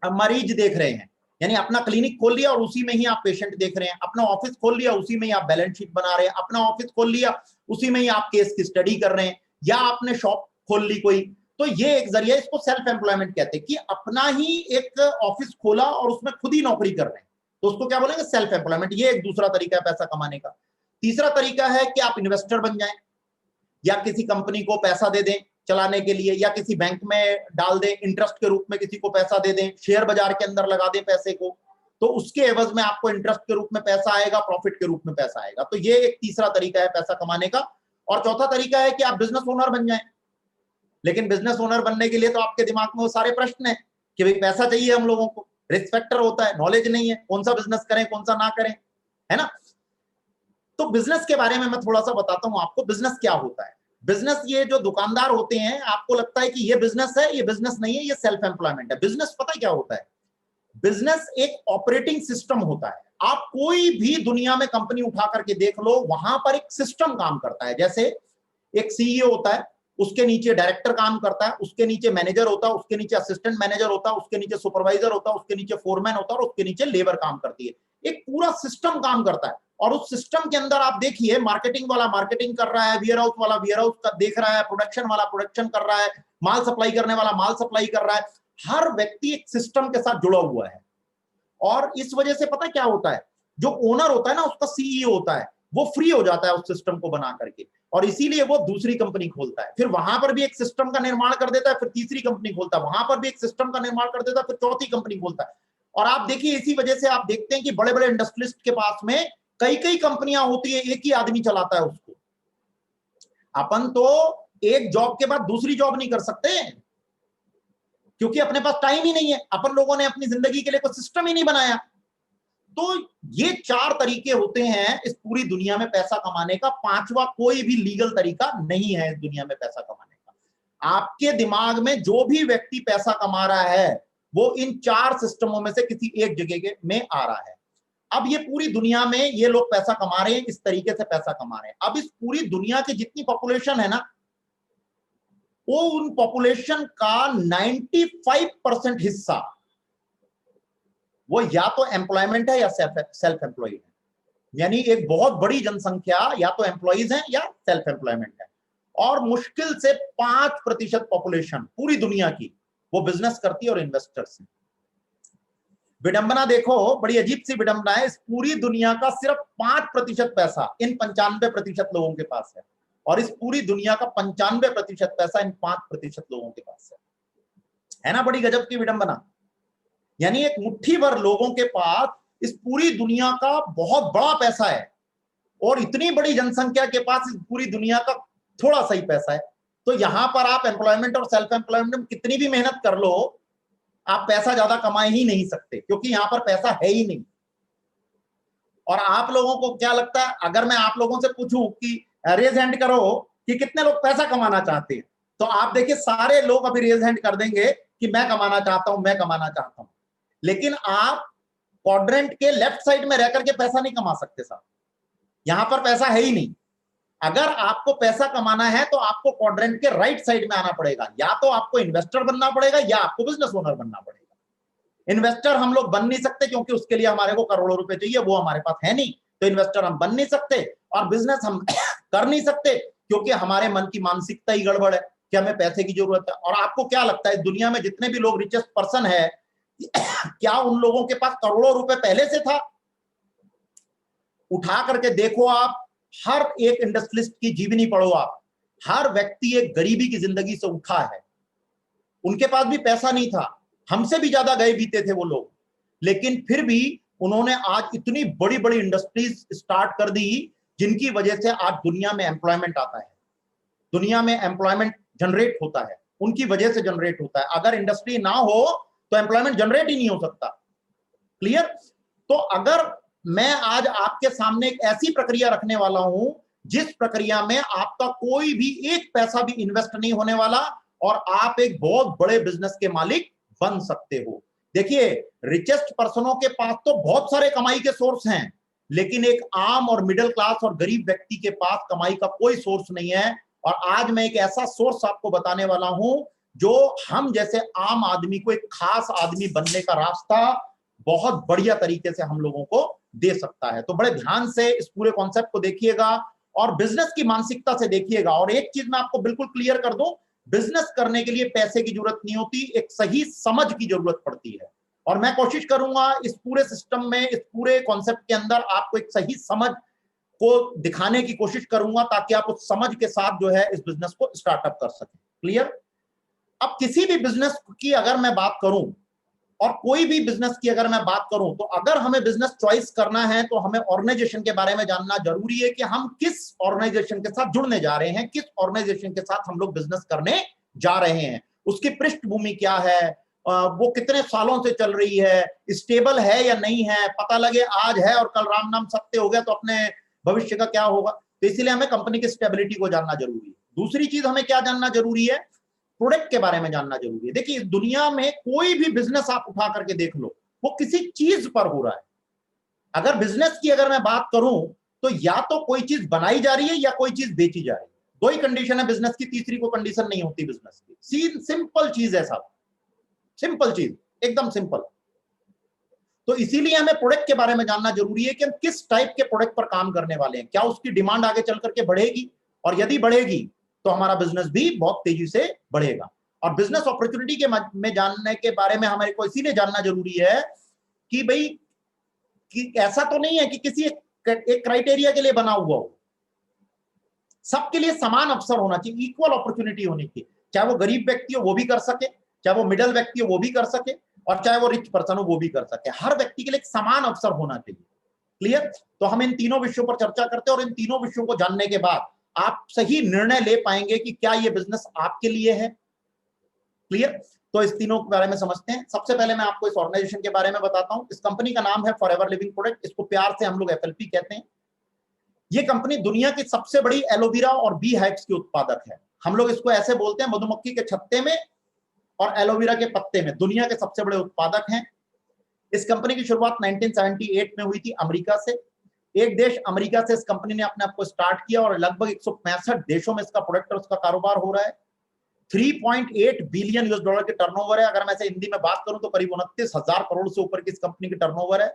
मरीज देख रहे हैं, यानी अपना क्लिनिक खोल लिया और उसी में ही आप पेशेंट देख रहे हैं, अपना ऑफिस खोल लिया उसी में ही आप बैलेंस शीट बना रहे हैं, अपना ऑफिस खोल लिया उसी में ही आप केस की स्टडी कर रहे हैं, या आपने शॉप खोल ली कोई, तो ये एक जरिया, इसको सेल्फ एम्प्लॉयमेंट कहते हैं कि अपना ही एक ऑफिस खोला और उसमें खुद ही नौकरी कर रहे हैं, तो उसको क्या बोलेंगे? Self employment. ये एक दूसरा तरीका है पैसा कमाने का। तीसरा तरीका है कि आप इन्वेस्टर बन जाएं, या किसी कंपनी को पैसा दे दें चलाने के लिए, या किसी बैंक में डाल दें, इंटरेस्ट के रूप में किसी को पैसा दे दें, शेयर बाजार के अंदर लगा दें पैसे को, तो उसके एवज में आपको इंटरेस्ट के रूप में पैसा आएगा, प्रॉफिट के रूप में पैसा आएगा। तो ये एक तीसरा तरीका है पैसा कमाने का। और चौथा तरीका है कि आप बिजनेस ओनर बन जाएं। लेकिन बिजनेस ओनर बनने के लिए तो आपके दिमाग में वो सारे प्रश्न है कि भाई पैसा चाहिए हम लोगों को, रिस्क फैक्टर होता है, नॉलेज नहीं है, कौन सा बिजनेस करें कौन सा ना करें, है ना। तो बिजनेस के बारे में मैं थोड़ा सा बताता हूं आपको, बिजनेस क्या होता है। बिजनेस, ये जो दुकानदार होते हैं, आपको लगता है कि ये बिजनेस है, ये बिजनेस नहीं है, ये सेल्फ एम्प्लॉयमेंट है। बिजनेस पता है क्या होता है? बिजनेस एक ऑपरेटिंग सिस्टम होता है। आप कोई भी दुनिया में कंपनी उठा करके देख लो, वहां पर एक सिस्टम काम करता है। जैसे एक सीईओ होता है, उसके नीचे डायरेक्टर काम करता है, उसके नीचे मैनेजर होता है, उसके नीचे असिस्टेंट मैनेजर होता है, उसके नीचे सुपरवाइजर होता है, उसके नीचे फोरमैन होता है और उसके नीचे लेबर काम करती है। एक पूरा सिस्टम काम करता है और उस सिस्टम के अंदर आप देखिए, मार्केटिंग वाला मार्केटिंग कर रहा है, वेयर हाउस वाला वेयर हाउस का देख रहा है, प्रोडक्शन वाला प्रोडक्शन कर रहा है, माल सप्लाई करने वाला माल सप्लाई कर रहा है। हर व्यक्ति एक सिस्टम के साथ जुड़ा हुआ है और इस वजह से पता क्या होता है, जो ओनर होता है ना, उसका सीईओ होता है, वो फ्री हो जाता है उस सिस्टम को बना करके, और इसीलिए वो दूसरी कंपनी खोलता है, फिर वहां पर भी एक सिस्टम का निर्माण कर देता है, फिर तीसरी कंपनी खोलता है, वहां पर भी एक सिस्टम का निर्माण कर देता है, फिर चौथी कंपनी खोलता है। और आप देखिए, इसी वजह से आप देखते हैं कि बड़े बड़े इंडस्ट्रियलिस्ट के पास में कई कई कंपनियां होती है, एक ही आदमी चलाता है उसको। अपन तो एक जॉब के बाद दूसरी जॉब नहीं कर सकते क्योंकि अपने पास टाइम ही नहीं है, अपन लोगों ने अपनी जिंदगी के लिए कोई सिस्टम ही नहीं बनाया। तो ये 4 तरीके होते हैं इस पूरी दुनिया में पैसा कमाने का। पांचवा कोई भी लीगल तरीका नहीं है इस दुनिया में पैसा कमाने का। आपके दिमाग में जो भी व्यक्ति पैसा कमा रहा है वो इन 4 सिस्टमों में से किसी एक जगह के में आ रहा है। अब ये पूरी दुनिया में ये लोग पैसा कमा रहे हैं, इस तरीके से पैसा कमा रहे हैं। अब इस पूरी दुनिया की जितनी पॉपुलेशन है ना, वो उन पॉपुलेशन का 95% हिस्सा वो या तो एम्प्लॉयमेंट है या सेल्फ एम्प्लॉयड है। यानी एक बहुत बड़ी जनसंख्या या तो एम्प्लॉइज है या सेल्फ एम्प्लॉयमेंट है, और मुश्किल से 5% पॉपुलेशन पूरी दुनिया की वो बिजनेस करती है और इन्वेस्टर्स हैं। विडंबना देखो, बड़ी अजीब सी विडंबना है, इस पूरी दुनिया का सिर्फ 5% पैसा इन 95% लोगों के पास है, और इस पूरी दुनिया का 95% पैसा इन 5% लोगों के पास है ना। बड़ी गजब की विडंबना। यानी एक मुट्ठी भर लोगों के पास इस पूरी दुनिया का बहुत बड़ा पैसा है, और इतनी बड़ी जनसंख्या के पास इस पूरी दुनिया का थोड़ा सा ही पैसा है। तो यहां पर आप एम्प्लॉयमेंट और सेल्फ एम्प्लॉयमेंट में कितनी भी मेहनत कर लो, आप पैसा ज्यादा कमा ही नहीं सकते, क्योंकि यहां पर पैसा है ही नहीं। और आप लोगों को क्या लगता है, अगर मैं आप लोगों से पूछूं कि रेज हैंड करो कि कितने लोग पैसा कमाना चाहते हैं, तो आप देखिए सारे लोग अभी रेज हैंड कर देंगे कि मैं कमाना चाहता हूं, मैं कमाना चाहता हूं। लेकिन आप क्वाड्रेंट के लेफ्ट साइड में रह करके पैसा नहीं कमा सकते साहब, यहां पर पैसा है ही नहीं। अगर आपको पैसा कमाना है तो आपको क्वाड्रेंट के राइट साइड में आना पड़ेगा, या तो आपको इन्वेस्टर बनना पड़ेगा या आपको बिजनेस ओनर बनना पड़ेगा। इन्वेस्टर हम लोग बन नहीं सकते क्योंकि उसके लिए हमारे को करोड़ों रुपए चाहिए, वो हमारे पास है नहीं, तो इन्वेस्टर हम बन नहीं सकते। और बिजनेस हम कर नहीं सकते क्योंकि हमारे मन की मानसिकता ही गड़बड़ है कि हमें पैसे की जरूरत है। और आपको क्या लगता है, दुनिया में जितने भी लोग रिचेस्ट पर्सन है, क्या उन लोगों के पास करोड़ों रुपए पहले से था? उठा करके देखो आप, हर एक इंडस्ट्रियलिस्ट की जीवनी पढ़ो आप, हर व्यक्ति एक गरीबी की जिंदगी से उठा है। उनके पास भी पैसा नहीं था, हमसे भी ज्यादा गए बीते थे वो लोग, लेकिन फिर भी उन्होंने आज इतनी बड़ी बड़ी इंडस्ट्रीज स्टार्ट कर दी जिनकी वजह से आज दुनिया में एम्प्लॉयमेंट आता है, दुनिया में एम्प्लॉयमेंट जनरेट होता है, उनकी वजह से जनरेट होता है। अगर इंडस्ट्री ना हो तो एम्प्लॉयमेंट जनरेट ही नहीं हो सकता। क्लियर? तो अगर मैं आज आपके सामने एक ऐसी प्रक्रिया रखने वाला हूं जिस प्रक्रिया में आपका कोई भी एक पैसा भी इन्वेस्ट नहीं होने वाला और आप एक बहुत बड़े बिजनेस के मालिक बन सकते हो। देखिए, रिचेस्ट पर्सनों के पास तो बहुत सारे कमाई के सोर्स हैं, लेकिन एक आम और मिडिल क्लास और गरीब व्यक्ति के पास कमाई का कोई सोर्स नहीं है। और आज मैं एक ऐसा सोर्स आपको बताने वाला हूं जो हम जैसे आम आदमी को एक खास आदमी बनने का रास्ता बहुत बढ़िया तरीके से हम लोगों को दे सकता है। तो बड़े ध्यान से इस पूरे कॉन्सेप्ट को देखिएगा और बिजनेस की मानसिकता से देखिएगा। और एक चीज मैं आपको बिल्कुल क्लियर कर दूं, बिजनेस करने के लिए पैसे की जरूरत नहीं होती, एक सही समझ की जरूरत पड़ती है। और मैं कोशिश करूंगा इस पूरे सिस्टम में, इस पूरे कॉन्सेप्ट के अंदर आपको एक सही समझ को दिखाने की कोशिश करूंगा ताकि आप उस समझ के साथ जो है इस बिजनेस को स्टार्टअप कर सकें। क्लियर? अब किसी भी बिजनेस की अगर मैं बात करूं और कोई भी बिजनेस की अगर मैं बात करूं, तो अगर हमें बिजनेस चॉइस करना है तो हमें ऑर्गेनाइजेशन के बारे में जानना जरूरी है कि हम किस ऑर्गेनाइजेशन के साथ जुड़ने जा रहे हैं, किस ऑर्गेनाइजेशन के साथ हम लोग बिजनेस करने जा रहे हैं, उसकी पृष्ठभूमि क्या है, वो कितने सालों से चल रही है, स्टेबल है या नहीं है। पता लगे आज है और कल राम नाम सत्य हो गया तो अपने भविष्य का क्या होगा। तो इसीलिए हमें कंपनी की स्टेबिलिटी को जानना जरूरी है। दूसरी चीज हमें क्या जानना जरूरी है, प्रोडक्ट के बारे में जानना जरूरी है। देखिए, दुनिया में कोई भी बिजनेस आप उठा करके देख लो, वो किसी चीज पर हो रहा है। अगर बिजनेस की अगर मैं बात करूं तो या तो कोई चीज बनाई जा रही है या कोई चीज बेची जा रही है। दो ही कंडीशन है बिजनेस की, तीसरी को कंडीशन नहीं होती बिजनेस की। सिंपल चीज है साहब, सिंपल चीज, एकदम सिंपल। तो इसीलिए हमें प्रोडक्ट के बारे में जानना जरूरी है कि हम किस टाइप के प्रोडक्ट पर काम करने वाले हैं, क्या उसकी डिमांड आगे चल करके बढ़ेगी, और यदि बढ़ेगी तो हमारा बिजनेस भी बहुत तेजी से बढ़ेगा। और बिजनेस अपॉर्चुनिटी के में जानने के बारे में हमारे को इसीलिए जानना जरूरी है कि भाई कि ऐसा तो नहीं है कि किसी एक क्राइटेरिया के लिए बना हुआ हो। सबके लिए समान अवसर होना चाहिए, इक्वल अपॉर्चुनिटी होनी चाहिए। चाहे वो गरीब व्यक्ति हो वो भी कर सके, चाहे वो मिडिल व्यक्ति हो वो भी कर सके, और चाहे वो रिच पर्सन हो वो भी कर सके। हर व्यक्ति के लिए एक समान अवसर होना चाहिए। क्लियर? तो हम इन तीनों विषयों पर चर्चा करते हैं और इन तीनों विषयों को जानने के बाद आप सही निर्णय ले पाएंगे कि क्या ये बिजनेस आपके लिए है। क्लियर? तो इस तीनों के बारे में समझते हैं। सबसे पहले मैं आपको इस ऑर्गेनाइजेशन के बारे में बताता हूं। इस कंपनी का नाम है फॉरएवर लिविंग प्रोडक्ट, इसको प्यार से हम लोग एफएलपी कहते हैं। ये कंपनी दुनिया की सबसे बड़ी एलोवेरा और बी हैक्स की उत्पादक है। हम लोग इसको ऐसे बोलते हैं, मधुमक्खी के छत्ते में और एलोवेरा के पत्ते में दोनों के सबसे बड़े उत्पादक हैं। इस कंपनी की शुरुआत 1978 में हुई थी अमेरिका से। एक देश अमेरिका से इस कंपनी ने अपने आप को स्टार्ट किया और लगभग 165 देशों में इसका प्रोडक्ट और उसका कारोबार हो रहा है। 3.8 बिलियन यूएस डॉलर की टर्नओवर है। अगर मैं इसे हिंदी में बात करूं तो करीब 29,000 करोड़ से ऊपर की इस कंपनी की टर्नओवर है।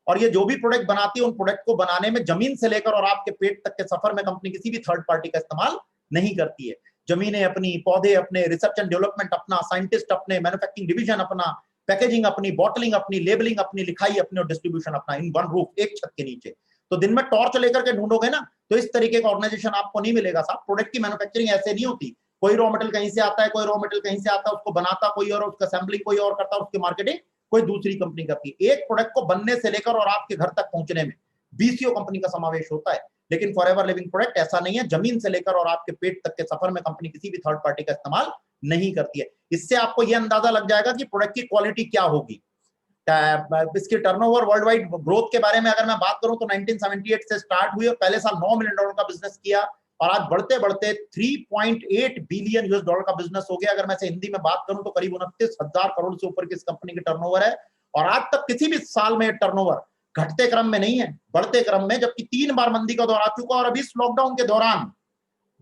और ये जो भी प्रोडक्ट बनाती है उन प्रोडक्ट को बनाने में जमीन से लेकर और आपके पेट तक के सफर में कंपनी किसी भी थर्ड पार्टी का इस्तेमाल नहीं करती है। जमीनें अपनी, पौधे अपने, रिसर्च एंड डेवलपमेंट अपना, साइंटिस्ट अपने, मैन्युफैक्चरिंग डिवीजन अपना, पैकेजिंग अपनी, बॉटलिंग अपनी, लेबलिंग अपनी, लिखाई अपनी और डिस्ट्रीब्यूशन अपना, इन वन रूफ, एक छत के नीचे। तो दिन में टॉर्च लेकर के ढूंढोगे ना तो इस तरीके का ऑर्गेनाइजेशन आपको नहीं मिलेगा साहब। प्रोडक्ट की मैन्युफैक्चरिंग ऐसे नहीं होती। कोई रॉ मटेरियल कहीं से आता है, कोई रॉ मटेरियल कहीं से आता है, उसको बनाता कोई और, उसका असेंबलिंग कोई और करता है, उसकी मार्केटिंग कोई दूसरी कंपनी करती है। एक प्रोडक्ट को बनने से लेकर और आपके घर तक पहुंचने में बीसीओ कंपनी का समावेश होता है। लेकिन फॉरएवर लिविंग प्रोडक्ट ऐसा नहीं है। जमीन से लेकर और आपके पेट तक के सफर में कंपनी किसी भी थर्ड पार्टी का इस्तेमाल नहीं करती है। इससे आपको यह अंदाजा लग जाएगा कि प्रोडक्ट की क्वालिटी क्या होगी। इसकी टर्नओवर वर्ल्ड वाइड ग्रोथ के बारे में अगर मैं बात करूं तो 1978 से स्टार्ट हुई और पहले साल $9 मिलियन का बिजनेस किया और आज बढ़ते बढ़ते 3.8 बिलियन यूएस डॉलर का बिजनेस हो गया। अगर मैं इसे हिंदी में बात करूं तो करीब 29,000 करोड़ से ऊपर की इस कंपनी की टर्नओवर है। और आज तक किसी भी साल में टर्नओवर घटते क्रम में नहीं है, बढ़ते क्रम में, जबकि 3 बार मंदी का दौर आ चुका। और अभी इस लॉकडाउन के दौरान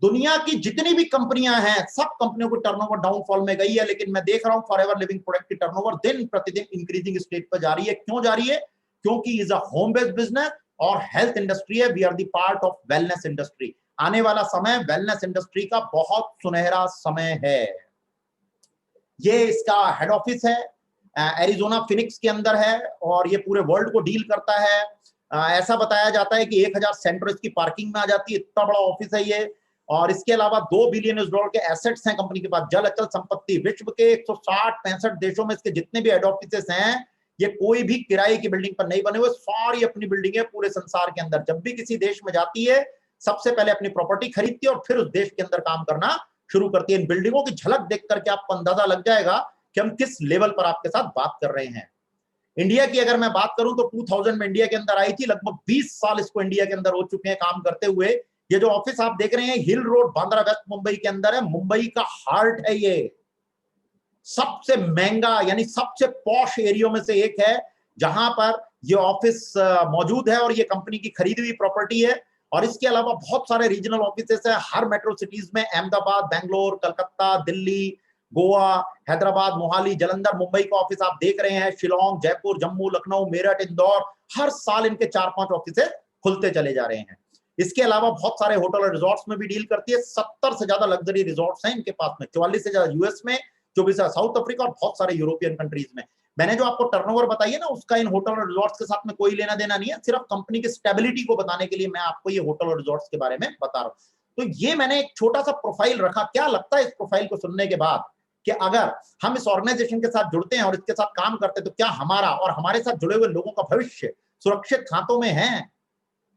दुनिया की जितनी भी कंपनियां हैं सब कंपनियों की टर्नओवर डाउनफॉल में गई है। लेकिन मैं देख रहा हूं फॉरएवर लिविंग प्रोडक्ट की टर्नओवर दिन प्रतिदिन इंक्रीजिंग स्टेट पर जा रही है। क्यों जा रही है? क्योंकि is a home based business और हेल्थ इंडस्ट्री है। We are the part of wellness industry. आने वाला समय वेलनेस इंडस्ट्री का बहुत सुनहरा समय है। ये इसका हेड ऑफिस है, एरिजोना फिनिक्स के अंदर है और ये पूरे वर्ल्ड को डील करता है। ऐसा बताया जाता है कि 1000 सेंटर इसकी पार्किंग में आ जाती है, इतना बड़ा ऑफिस है ये। और इसके अलावा $2 बिलियन के एसेट्स हैं कंपनी के पास, जल अचल संपत्ति। विश्व के 160-65 देशों में इसके जितने भी हेड ऑफिस हैं, ये कोई भी किराए की बिल्डिंग पर नहीं बने हुए, सारी अपनी बिल्डिंग है पूरे संसार के अंदर। जब भी किसी देश में जाती है सबसे पहले अपनी प्रॉपर्टी खरीदती है और फिर उस देश के अंदर काम करना शुरू करती है। इन बिल्डिंगों की झलक देख करके आपको अंदाजा लग जाएगा कि हम किस लेवल पर आपके साथ बात कर रहे हैं। इंडिया की अगर मैं बात करूं तो 2000 में इंडिया के अंदर आई थी, लगभग 20 साल इसको इंडिया के अंदर हो चुके हैं काम करते हुए। ये जो ऑफिस आप देख रहे हैं हिल रोड बांद्रा वेस्ट मुंबई के अंदर है, मुंबई का हार्ट है ये, सबसे महंगा यानी सबसे पॉश एरिया में से एक है जहां पर ये ऑफिस मौजूद है और ये कंपनी की खरीदी हुई प्रॉपर्टी है। और इसके अलावा बहुत सारे रीजनल ऑफिसेस है हर मेट्रो सिटीज में, अहमदाबाद, बेंगलोर, कलकत्ता, दिल्ली, गोवा, हैदराबाद, मोहाली, जालंधर, मुंबई का ऑफिस आप देख रहे हैं, शिलोंग, जयपुर, जम्मू, लखनऊ, मेरठ, इंदौर, हर साल इनके 4-5 ऑफिस खुलते चले जा रहे हैं। इसके अलावा बहुत सारे होटल और रिजॉर्ट्स में भी डील करती है। 70 से ज्यादा लग्जरी रिजॉर्ट्स हैं इनके पास में, 44 से ज्यादा यूएस में, 24 साउथ अफ्रीका और बहुत सारे यूरोपियन कंट्रीज में। मैंने जो आपको टर्नओवर बताई है ना, उसका इन होटल और रिजॉर्ट्स के साथ में कोई लेना देना नहीं है, सिर्फ कंपनी की स्टेबिलिटी को बताने के लिए मैं आपको ये होटल और रिजॉर्ट्स के बारे में बता रहा हूं। तो ये मैंने एक छोटा सा प्रोफाइल रखा। क्या लगता है इस प्रोफाइल को सुनने के बाद कि अगर हम इस ऑर्गेनाइजेशन के साथ जुड़ते हैं और इसके साथ काम करते हैं तो क्या हमारा और हमारे साथ जुड़े हुए लोगों का भविष्य सुरक्षित हाथों में है?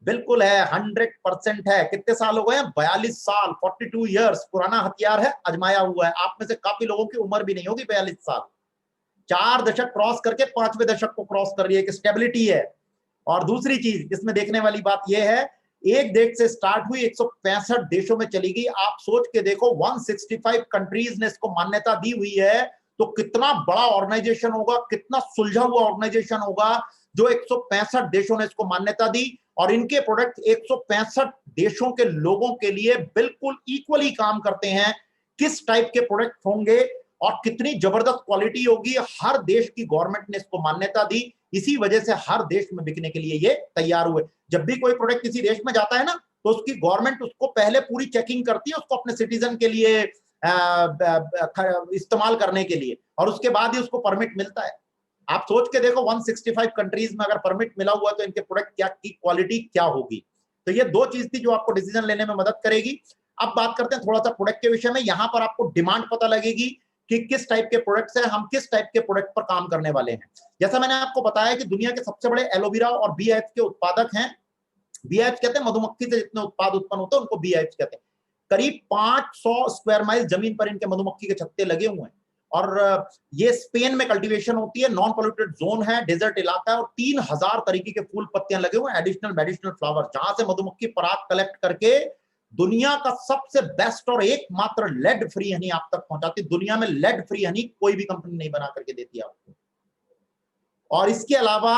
बिल्कुल है, 100% है। कितने साल हो गए हैं? 42 साल, 42 इयर्स पुराना हथियार है, आजमाया हुआ है। आप में से काफी लोगों की उम्र भी नहीं होगी 42 साल। 4 दशक क्रॉस करके 5वें दशक को क्रॉस कर रही है, कि स्टेबिलिटी है। और दूसरी चीज इसमें देखने वाली बात यह है, एक देश से स्टार्ट हुई 165 देशों में चली गई। आप सोच के देखो, 165 कंट्रीज ने इसको मान्यता दी हुई है, तो कितना बड़ा ऑर्गेनाइजेशन होगा, कितना सुलझा हुआ ऑर्गेनाइजेशन होगा जो 165 देशों ने इसको मान्यता दी। और इनके प्रोडक्ट 165 देशों के लोगों के लिए बिल्कुल इक्वली काम करते हैं। किस टाइप के प्रोडक्ट होंगे और कितनी जबरदस्त क्वालिटी होगी, हर देश की गवर्नमेंट ने इसको मान्यता दी। इसी वजह से हर देश में बिकने के लिए ये तैयार हुए। जब भी कोई प्रोडक्ट किसी देश में जाता है ना, तो उसकी गवर्नमेंट उसको पहले पूरी चेकिंग करती है, उसको अपने सिटीजन के लिए इस्तेमाल करने के लिए, और उसके बाद ही उसको परमिट मिलता है। आप सोच के देखो, 165 कंट्रीज में अगर परमिट मिला हुआ तो इनके प्रोडक्ट क्या की क्वालिटी क्या होगी। तो ये दो चीज थी जो आपको डिसीजन लेने में मदद करेगी। अब बात करते हैं थोड़ा सा प्रोडक्ट के विषय में। यहां पर आपको डिमांड पता लगेगी कि किस टाइप के प्रोडक्ट्स हैं, हम किस टाइप के प्रोडक्ट पर काम करने वाले हैं। जैसा मैंने आपको बताया कि दुनिया के सबसे बड़े एलोवेरा और बीएच के उत्पादक हैं। बीएच कहते हैं मधुमक्खी से जितने उत्पाद उत्पन्न होते हैं उनको बीएच कहते हैं। करीब 500 स्क्वायर माइल जमीन पर इनके मधुमक्खी के छत्ते लगे हुए हैं। और ये स्पेन में कल्टीवेशन होती है, नॉन पोल्यूटेड जोन है, डेजर्ट इलाका है, और 3000 तरीके के फूल पत्तियां लगे हुए हैं, एडिशनल मेडिसिनल फ्लावर, जहां से मधुमक्खी पराग कलेक्ट करके दुनिया का सबसे बेस्ट और एकमात्र लेड फ्री हनी आप तक पहुंचाती। दुनिया में लेड फ्री हनी कोई भी कंपनी नहीं बना करके देती आपको। और इसके अलावा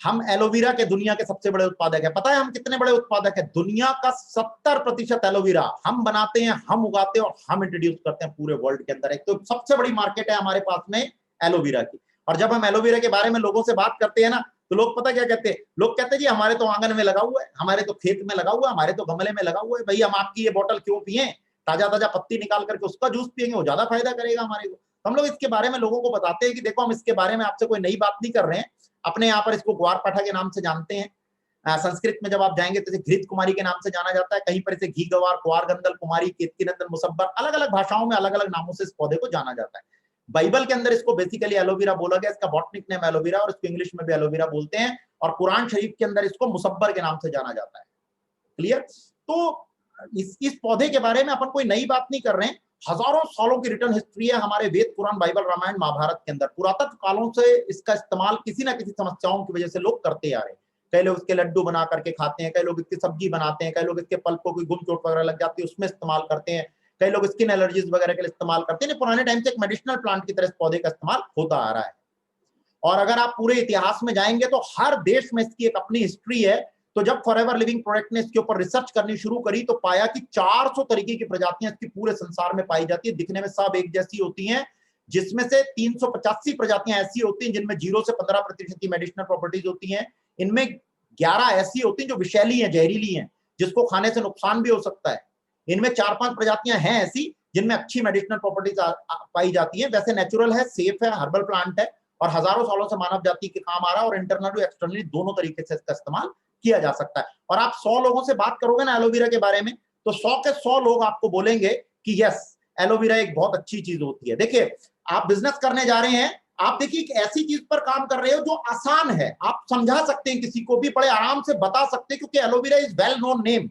हम एलोवेरा के दुनिया के सबसे बड़े उत्पादक हैं। पता है हम कितने बड़े उत्पादक हैं? दुनिया का 70% एलोवेरा हम बनाते हैं, हम उगाते हैं और हम इंट्रोड्यूस करते हैं पूरे वर्ल्ड के अंदर। एक तो सबसे बड़ी मार्केट है हमारे पास में एलोवेरा की। और जब हम एलोवेरा के बारे में लोगों से बात करते हैं ना, तो लोग पता क्या कहते हैं? लोग कहते हैं जी हमारे तो आंगन में लगा हुआ है, हमारे तो खेत में लगा हुआ है, हमारे तो गमले में लगा हुआ है। भाई हम आपकी ये बोतल क्यों पिए? ताजा ताजा पत्ती निकाल करके उसका जूस पियेंगे, वो ज्यादा फायदा करेगा हमारे को। हम लोग इसके बारे में लोगों को बताते हैं कि देखो हम इसके बारे में आपसे कोई नई बात नहीं कर रहे हैं। अपने यहाँ पर इसको ग्वार पाठा के नाम से जानते हैं। संस्कृत में जब आप जाएंगे तो इसे घृत कुमारी के नाम से जाना जाता है, कहीं पर इसे घी गवार, कुआर गंदल कुमारी, केतकी नंदन, मुसब्बर, अलग अलग भाषाओं में अलग अलग नामों से इस पौधे को जाना जाता है। बाइबल के अंदर इसको बेसिकली एलोवेरा बोला गया, इसका बॉटनिक नेम एलोवेरा, और इसको इंग्लिश में भी एलोवेरा बोलते हैं। और कुरान शरीफ के अंदर इसको मुसब्बर के नाम से जाना जाता है। क्लियर? तो इस पौधे के बारे में अपन कोई नई बात नहीं कर रहे हैं। हजारों सालों की रिटर्न हिस्ट्री है हमारे वेद, पुराण, बाइबल, रामायण, महाभारत के अंदर। पुरातत्व कालों से इसका इस्तेमाल किसी ना किसी समस्याओं की वजह से लोग करते आ रहे हैं। कई लोग इसके लड्डू बना करके खाते हैं, कई लोग इसकी सब्जी बनाते हैं, कई लोग इसके पल्प को कोई गुम चोट वगैरह लग जाती है उसमें इस्तेमाल करते हैं, कई लोग स्किन एलर्जीज वगैरह के लिए इस्तेमाल करते हैं। पुराने टाइम से एक मेडिसिनल प्लांट की तरह इस पौधे का इस्तेमाल होता आ रहा है। और अगर आप पूरे इतिहास में जाएंगे तो हर देश में इसकी एक अपनी हिस्ट्री है। तो जब फॉरएवर लिविंग प्रोडक्ट ने इसके ऊपर रिसर्च करनी शुरू करी तो पाया कि 400 तरीके की प्रजातियां इसकी पूरे संसार में पाई जाती है। दिखने में सब एक जैसी होती हैं, जिसमें से 385 प्रजातियां ऐसी होती हैं जिनमें 0 से 15% की मेडिसिनल प्रॉपर्टीज होती हैं। इनमें 11 ऐसी होती हैं जो विषैली हैं, जहरीली हैं, जिसको खाने से नुकसान भी हो सकता है। इनमें 4-5 प्रजातियां हैं ऐसी जिनमें अच्छी मेडिसिनल प्रॉपर्टीज पाई जाती है। वैसे नेचुरल है, सेफ है, हर्बल प्लांट है और हजारों सालों से मानव जाति के काम आ रहा है, और इंटरनली एक्सटर्नली दोनों तरीके से इसका इस्तेमाल किया जा सकता है। और आप 100 लोगों से बात करोगे ना एलोवेरा के बारे में, तो 100 के 100 लोग आपको बोलेंगे कि यस, एलोवेरा एक बहुत अच्छी चीज होती है। देखिए, आप बिजनेस करने जा रहे हैं, आप देखिए एक ऐसी चीज पर काम कर रहे हो जो आसान है, आप समझा सकते हैं, किसी को भी बड़े आराम से बता सकते हैं, क्योंकि aloe vera is well known name.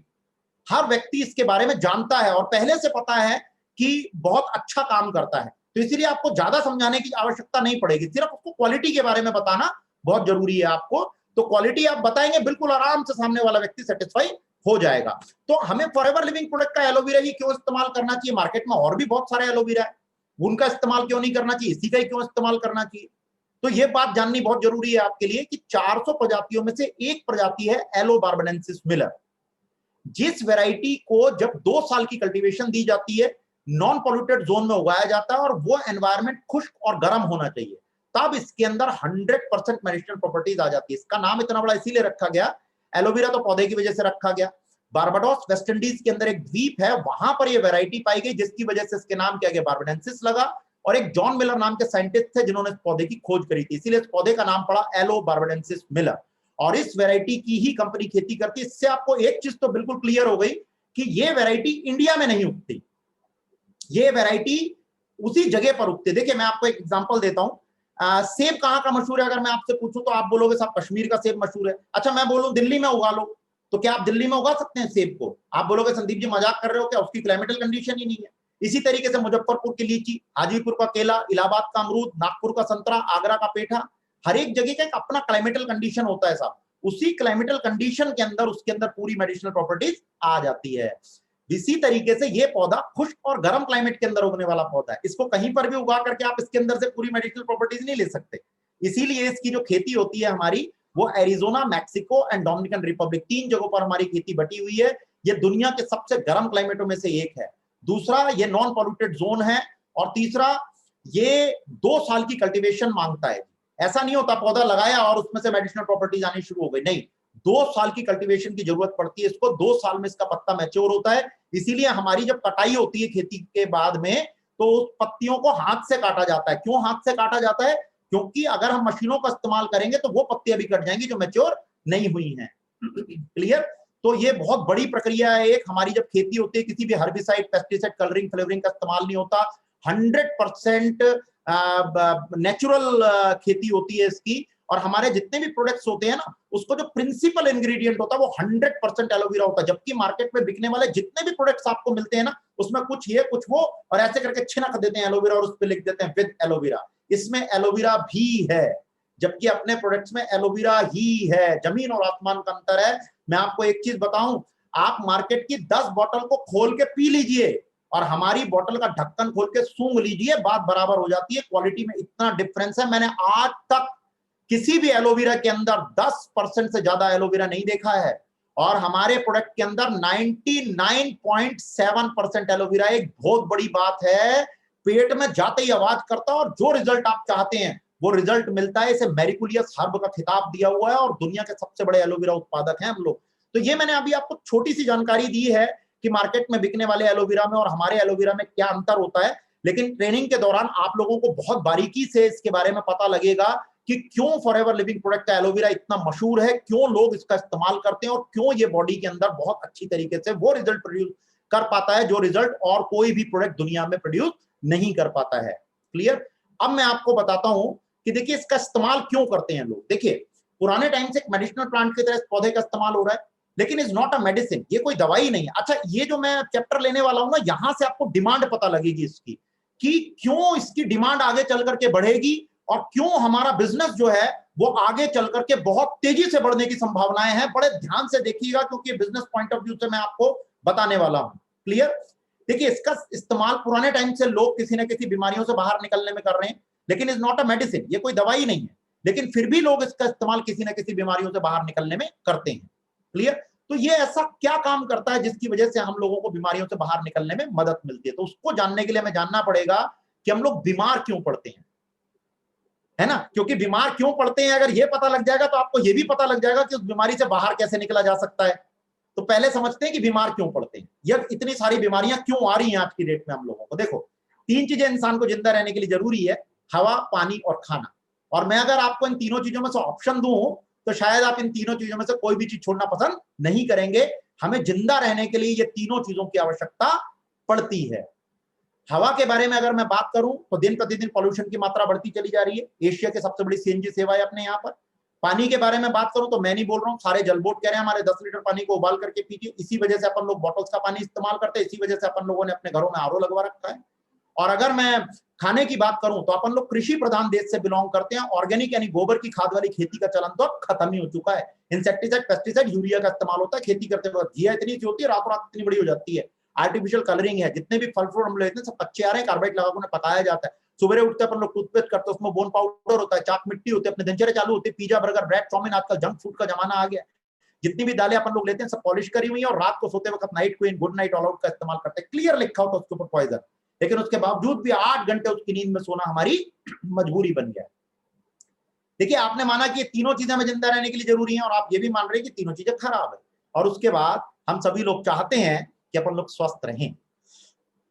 हर व्यक्ति इसके बारे में जानता है और पहले से पता है कि बहुत अच्छा काम करता है। तो इसीलिए आपको ज्यादा समझाने की आवश्यकता नहीं पड़ेगी, सिर्फ उसको क्वालिटी के बारे में बताना बहुत जरूरी है आपको। तो क्वालिटी आप बताएंगे, बिल्कुल आराम से सामने वाला व्यक्ति सेटिस्फाई हो जाएगा। तो हमें फॉरएवर लिविंग प्रोडक्ट का एलोवेरा ही क्यों इस्तेमाल करना चाहिए? मार्केट में और भी बहुत सारे एलोवेरा है, उनका इस्तेमाल क्यों नहीं करना चाहिए? इसी का ही क्यों इस्तेमाल करना चाहिए? तो ये बात जाननी बहुत जरूरी है आपके लिए कि 400 प्रजातियों में से एक प्रजाति है एलो बार्बाडेंसिस मिलर। जिस वैरायटी को जब 2 साल की कल्टीवेशन दी जाती है, नॉन पॉल्यूटेड जोन में उगाया जाता है और वो एनवायरमेंट खुश्क और गर्म होना चाहिए, तब इसके अंदर 100% मेडिसिनल प्रॉपर्टीज आ जाती है। इसका नाम इतना बड़ा इसीलिए रखा गया, एलोवेरा तो पौधे की वजह से रखा गया। बारबाडोस वेस्ट इंडीज के अंदर एक द्वीप है, वहां पर ये वैरायटी पाई गई, जिसकी वजह से इसके नाम क्या गया, बार्बाडेंसिस लगा। और एक जॉन मिलर नाम के साइंटिस्ट थे जिन्होंने इस पौधे की खोज करी थी, इसीलिए इस पौधे का नाम पड़ा एलो बार्बाडेंसिस मिलर। और इस वैरायटी की ही कंपनी खेती करती है। इससे आपको एक चीज तो बिल्कुल क्लियर हो गई कि ये वैरायटी इंडिया में नहीं उगती, ये वैरायटी उसी जगह पर उगती है। देखिए मैं आपको एक एग्जांपल देता हूं, सेब कहां का मशहूर है? अगर मैं आपसे पूछूं तो आप बोलोगे साहब कश्मीर का सेब मशहूर है। अच्छा मैं बोलूं दिल्ली में उगा लो, तो क्या आप दिल्ली में उगा सकते हैं सेब को? आप बोलोगे संदीप जी मजाक कर रहे हो क्या, उसकी क्लाइमेटल कंडीशन ही नहीं है। इसी तरीके से मुजफ्फरपुर की लीची, हाजीपुर का केला, इलाहाबाद का अमरूद, नागपुर का संतरा, आगरा का पेठा, हर एक जगह का एक अपना क्लाइमेटल कंडीशन होता है साहब। उसी क्लाइमेटल कंडीशन के अंदर उसके अंदर पूरी मेडिसिनल प्रॉपर्टीज आ जाती है। इसी तरीके से ये पौधा खुश्क और गर्म क्लाइमेट के अंदर उगने वाला पौधा है, इसको कहीं पर भी उगा करके आप इसके अंदर से पूरी मेडिसिनल प्रॉपर्टीज नहीं ले सकते। इसीलिए इसकी जो खेती होती है हमारी, वो Arizona, Mexico and Dominican Republic, 3 जगहों पर हमारी खेती बटी हुई है। ये दुनिया के सबसे गर्म क्लाइमेटों में से एक है। दूसरा, ये नॉन पॉल्यूटेड जोन है। और तीसरा, ये 2 साल की कल्टीवेशन मांगता है। ऐसा नहीं होता पौधा लगाया और उसमें से मेडिसिनल प्रॉपर्टीज आनी शुरू हो गई, नहीं, 2 साल की कल्टीवेशन की जरूरत पड़ती है इसको। 2 साल में इसका पत्ता मैच्योर होता है। इसीलिए हमारी जब कटाई होती है खेती के बाद में, तो उस पत्तियों को हाथ से काटा जाता है। क्यों हाथ से काटा जाता है? क्योंकि अगर हम मशीनों का इस्तेमाल करेंगे तो वो पत्तियां भी कट जाएंगी जो मैच्योर नहीं हुई हैं। क्लियर? तो ये बहुत बड़ी प्रक्रिया है। एक हमारी जब खेती होती है, किसी भी हर्बिसाइड, पेस्टिसाइड, कलरिंग, फ्लेवरिंग का इस्तेमाल नहीं होता। 100% नेचुरल खेती होती है इसकी। और हमारे जितने भी प्रोडक्ट्स होते हैं ना, उसको जो प्रिंसिपल इंग्रेडिएंट होता है वो 100% एलोवेरा होता है। जबकि मार्केट में बिकने वाले जितने भी प्रोडक्ट्स आपको मिलते हैं ना, उसमें कुछ ये कुछ वो, और ऐसे करके छिनक देते हैं एलोवेरा और उस पर लिख देते हैं विद एलोवेरा। इसमें एलोवेरा भी है, जबकि अपने प्रोडक्ट्स में एलोवेरा ही है। जमीन और आसमान का अंतर है। मैं आपको एक चीज बताऊं, आप मार्केट की 10 बोतल को खोल के पी लीजिए और हमारी बोतल का ढक्कन खोल के सूंघ लीजिए, बात बराबर हो जाती है। क्वालिटी में इतना डिफरेंस है। मैंने आज तक किसी भी एलोवेरा के अंदर 10% से ज्यादा एलोवेरा नहीं देखा है। और हमारे प्रोडक्ट के अंदर 99.7% एलोवेरा। एक बहुत बड़ी बात है, पेट में जाते ही आवाज करता है और जो रिजल्ट आप चाहते हैं वो रिजल्ट मिलता है। इसे मेरिकुलियस हर्ब का खिताब दिया हुआ है और दुनिया के सबसे बड़े एलोवेरा उत्पादक हैं हम लोग। तो ये मैंने अभी आपको छोटी सी जानकारी दी है कि मार्केट में बिकने वाले एलोवेरा में और हमारे एलोवेरा में क्या अंतर होता है। लेकिन ट्रेनिंग के दौरान आप लोगों को बहुत बारीकी से इसके बारे में पता लगेगा कि क्यों फॉरएवर लिविंग प्रोडक्ट का एलोवेरा इतना मशहूर है, क्यों लोग इसका इस्तेमाल करते हैं और क्यों ये बॉडी के अंदर बहुत अच्छी तरीके से वो रिजल्ट प्रोड्यूस कर पाता है जो रिजल्ट और कोई भी प्रोडक्ट दुनिया में प्रोड्यूस नहीं कर पाता है। क्लियर? अब मैं आपको बताता हूं कि देखिए इसका इस्तेमाल क्यों करते हैं लोग। देखिए पुराने टाइम से एक मेडिसिनल प्लांट की तरह इस पौधे का इस्तेमाल हो रहा है, लेकिन इज नॉट अ मेडिसिन, ये कोई दवाई नहीं है। अच्छा, ये जो मैं चैप्टर लेने वाला हूं ना, यहां से आपको डिमांड पता लगेगी इसकी, कि क्यों इसकी डिमांड आगे चल करके बढ़ेगी और क्यों हमारा बिजनेस जो है वो आगे चल करके बहुत तेजी से बढ़ने की संभावनाएं हैं। बड़े ध्यान से देखिएगा क्योंकि बिजनेस पॉइंट ऑफ व्यू से मैं आपको बताने वाला हूं। क्लियर? देखिए इसका इस्तेमाल पुराने टाइम से लोग किसी न किसी बीमारियों से बाहर निकलने में कर रहे हैं, लेकिन इज नॉट अ मेडिसिन, ये कोई दवाई नहीं है, लेकिन फिर भी लोग इसका इस्तेमाल किसी न किसी बीमारियों से बाहर निकलने में करते हैं। क्लियर? तो ये ऐसा क्या काम करता है जिसकी वजह से हम लोगों को बीमारियों से बाहर निकलने में मदद मिलती है? तो उसको जानने के लिए हमें जानना पड़ेगा कि हम लोग बीमार क्यों पड़ते हैं, है ना? क्योंकि बीमार क्यों पड़ते हैं अगर ये पता लग जाएगा तो आपको ये भी पता लग जाएगा कि उस बीमारी से बाहर कैसे निकला जा सकता है। तो पहले समझते हैं कि बीमार क्यों पड़ते हैं, ये इतनी सारी बीमारियां क्यों आ रही हैं आज की डेट में हम लोगों को। देखो 3 चीजें इंसान को जिंदा रहने के लिए जरूरी है, हवा, पानी और खाना। और मैं अगर आपको इन तीनों चीजों में से ऑप्शन दूं तो शायद आप इन तीनों चीजों में से कोई भी चीज छोड़ना पसंद नहीं करेंगे। हमें जिंदा रहने के लिए ये तीनों चीजों की आवश्यकता पड़ती है। हवा के बारे में अगर मैं बात करूं तो दिन प्रतिदिन पॉल्यूशन की मात्रा बढ़ती चली जा रही है। एशिया की सबसे बड़ी सीएनजी सेवा है अपने यहाँ पर। पानी के बारे में बात करूं तो मैं नहीं बोल रहा हूं, सारे जल बोर्ड कह रहे हैं हमारे 10 लीटर पानी को उबाल करके पीजिए। इसी वजह से अपन लोग बॉटल्स का पानी इस्तेमाल करते हैं, इसी वजह से अपन लोगों ने अपने घरों में आरओ लगवा रखा है। और अगर मैं खाने की बात करूं तो अपन लोग कृषि प्रधान देश से बिलोंग करते हैं। ऑर्गेनिक यानी गोबर की खाद वाली खेती का चलन तो अब खत्म ही हो चुका है। इंसेक्टिसाइड, पेस्टिसाइड, यूरिया का इस्तेमाल होता है खेती करते वक्त। घिया इतनी सी होती है, रातों रात इतनी बड़ी हो जाती है। आर्टिफिशियल कलरिंग है, जितने भी फल फ्रूट हम लेते हैं सब कच्चे आ रहे हैं, कार्बाइड लगा कर पकाया जाता है। सुबह उठते अपन लोग टूथपेस्ट करते हैं, उसमें बोन पाउडर होता है, चाक मिट्टी होती है, अपने दिनचर्या चालू होती है, पिज्जा बर्गर ब्रेड चाउमीन, आजकल जंक फूड का जमाना आ गया। जितनी भी दालें अपन लोग लेते हैं सब पॉलिश करी हुई है, और रात को सोते वक्त night queen, good night, all out का इस्तेमाल करते हैं। क्लियर लिखा होता है उसके ऊपर पॉइजन, लेकिन उसके बावजूद भी 8 घंटे उसकी नींद में सोना हमारी मजबूरी बन गया है। देखिए, आपने माना कि ये तीनों चीजें हमें जिंदा रहने के लिए जरूरी हैं, और आप ये भी मान रहे हैं कि तीनों चीजें खराब है, और उसके बाद हम सभी लोग चाहते हैं कि अपन लोग स्वस्थ रहें।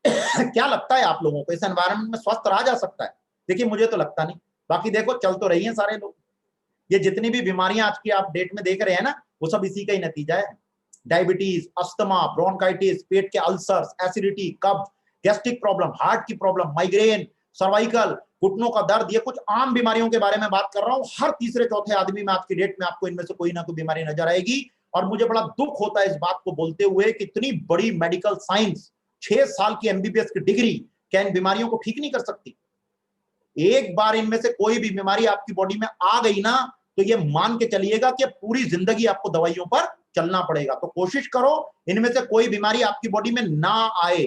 क्या लगता है आप लोगों को, इस एनवायरनमेंट में स्वस्थ रहा जा सकता है? देखिए, मुझे तो लगता नहीं। बाकी देखो, चल तो रही हैं सारे लोग। ये जितनी भी बीमारियां आज की आप डेट में देख रहे हैं ना, वो सब इसी का ही नतीजा है। डायबिटीज, अस्थमा, ब्रोंकाइटिस, पेट के अल्सर्स, एसिडिटी, कब्ज, गैस्ट्रिक प्रॉब्लम, हार्ट की प्रॉब्लम, माइग्रेन, सर्वाइकल, घुटनों का दर्द, ये कुछ आम बीमारियों के बारे में बात कर रहा हूं। हर तीसरे चौथे आदमी में आज की डेट में आपको इनमें से कोई ना कोई बीमारी नजर आएगी। और मुझे बड़ा दुख होता है इस बात को बोलते हुए कि इतनी बड़ी मेडिकल साइंस, 6 साल की एमबीबीएस की डिग्री क्या इन बीमारियों को ठीक नहीं कर सकती? एक बार इनमें से कोई भी बीमारी आपकी बॉडी में आ गई ना, तो ये मान के चलिएगा कि पूरी जिंदगी आपको दवाइयों पर चलना पड़ेगा। तो कोशिश करो इनमें से कोई बीमारी आपकी बॉडी में ना आए।